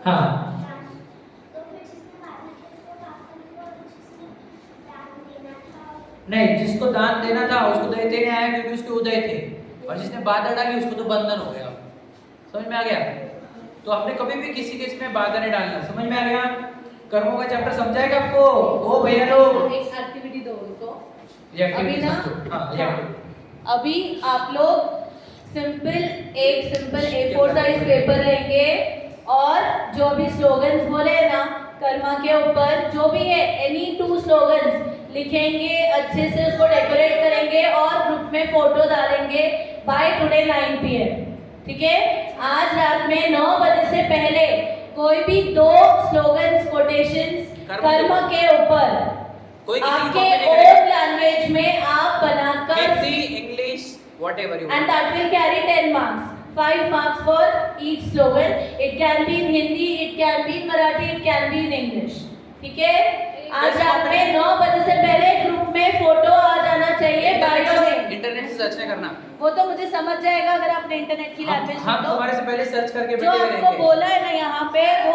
हाँ नहीं, जिसको दान देना था उसको देते नहीं आया क्योंकि उसके उदय थे, और जिसने बाधा डाली उसको तो बंधन हो गया। समझ में आ गया? तो आपने कभी भी किसी के इसमें बाधा नहीं डालना। समझ में आ गया? कर्मों का चैप्टर समझाएगा आपको? ओ भैया लोग एक एक्टिविटी दो उनको अभी ना। हाँ अभी आप लोग एक सिंपल A4 साइज पेपर लेंगे और जो भी स्लोगन्स बोले हैं ना कर्मा के ऊपर, जो भी है एनी 2 स्लोगन्स लिखेंगे, अच्छे से उसको डेकोरेट करेंगे और ग्रुप में फोटो डालेंगे बाय टुडे 9 PM। ठीक है? आज रात में 9 बजे से पहले कोई भी 2 स्लोगन्स कोटेशंस कर्म के ऊपर आपके ओन लैंग्वेज में आप बनाकर English whatever you and that will carry 10 marks. 5 marks for each slogan. It can be in Hindi, it can be in Marathi, it can be in English. ठीक है? आज रात में 9 बजे से पहले ग्रुप में फोटो आ जाना चाहिए बायो में। इंटरनेट से सर्च नहीं करना, वो तो मुझे समझ जाएगा अगर आपने इंटरनेट की लैंग्वेज हम तुम्हारे से पहले सर्च करके जो बैठे आपको रहेंगे। बोला है ना यहाँ पे वो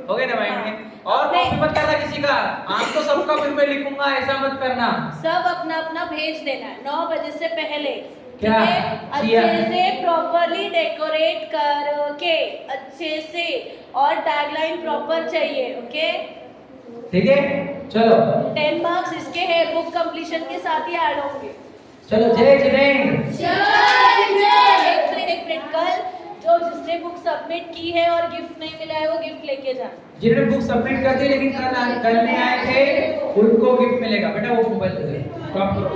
हो गए ना माइंड में? और कॉपी मत करना किसी का, आम तो सबका फिर मैं लिखूंगा, ऐसा मत करना। सब अपना अपना भेज देना है 9 बजे से पहले। क्या? अच्छे से प्रॉपरली डेकोरेट करके अच्छे से, और टैगलाइन प्रॉपर चाहिए। ओके ठीक है, चलो 10 मार्क्स इसके है बुक कंप्लीशन के साथ ही ऐड होंगे। चलो जय जिनेन्द्र। एक मिनट कल जो जिसने बुक सबमिट की है और गिफ्ट नहीं मिला है वो गिफ्ट लेके जाना। जिन्होंने बुक सबमिट कर दी लेकिन कल नहीं आए थे उनको गिफ्ट मिलेगा। बेटा वो मोबाइल दे दो, काम करो।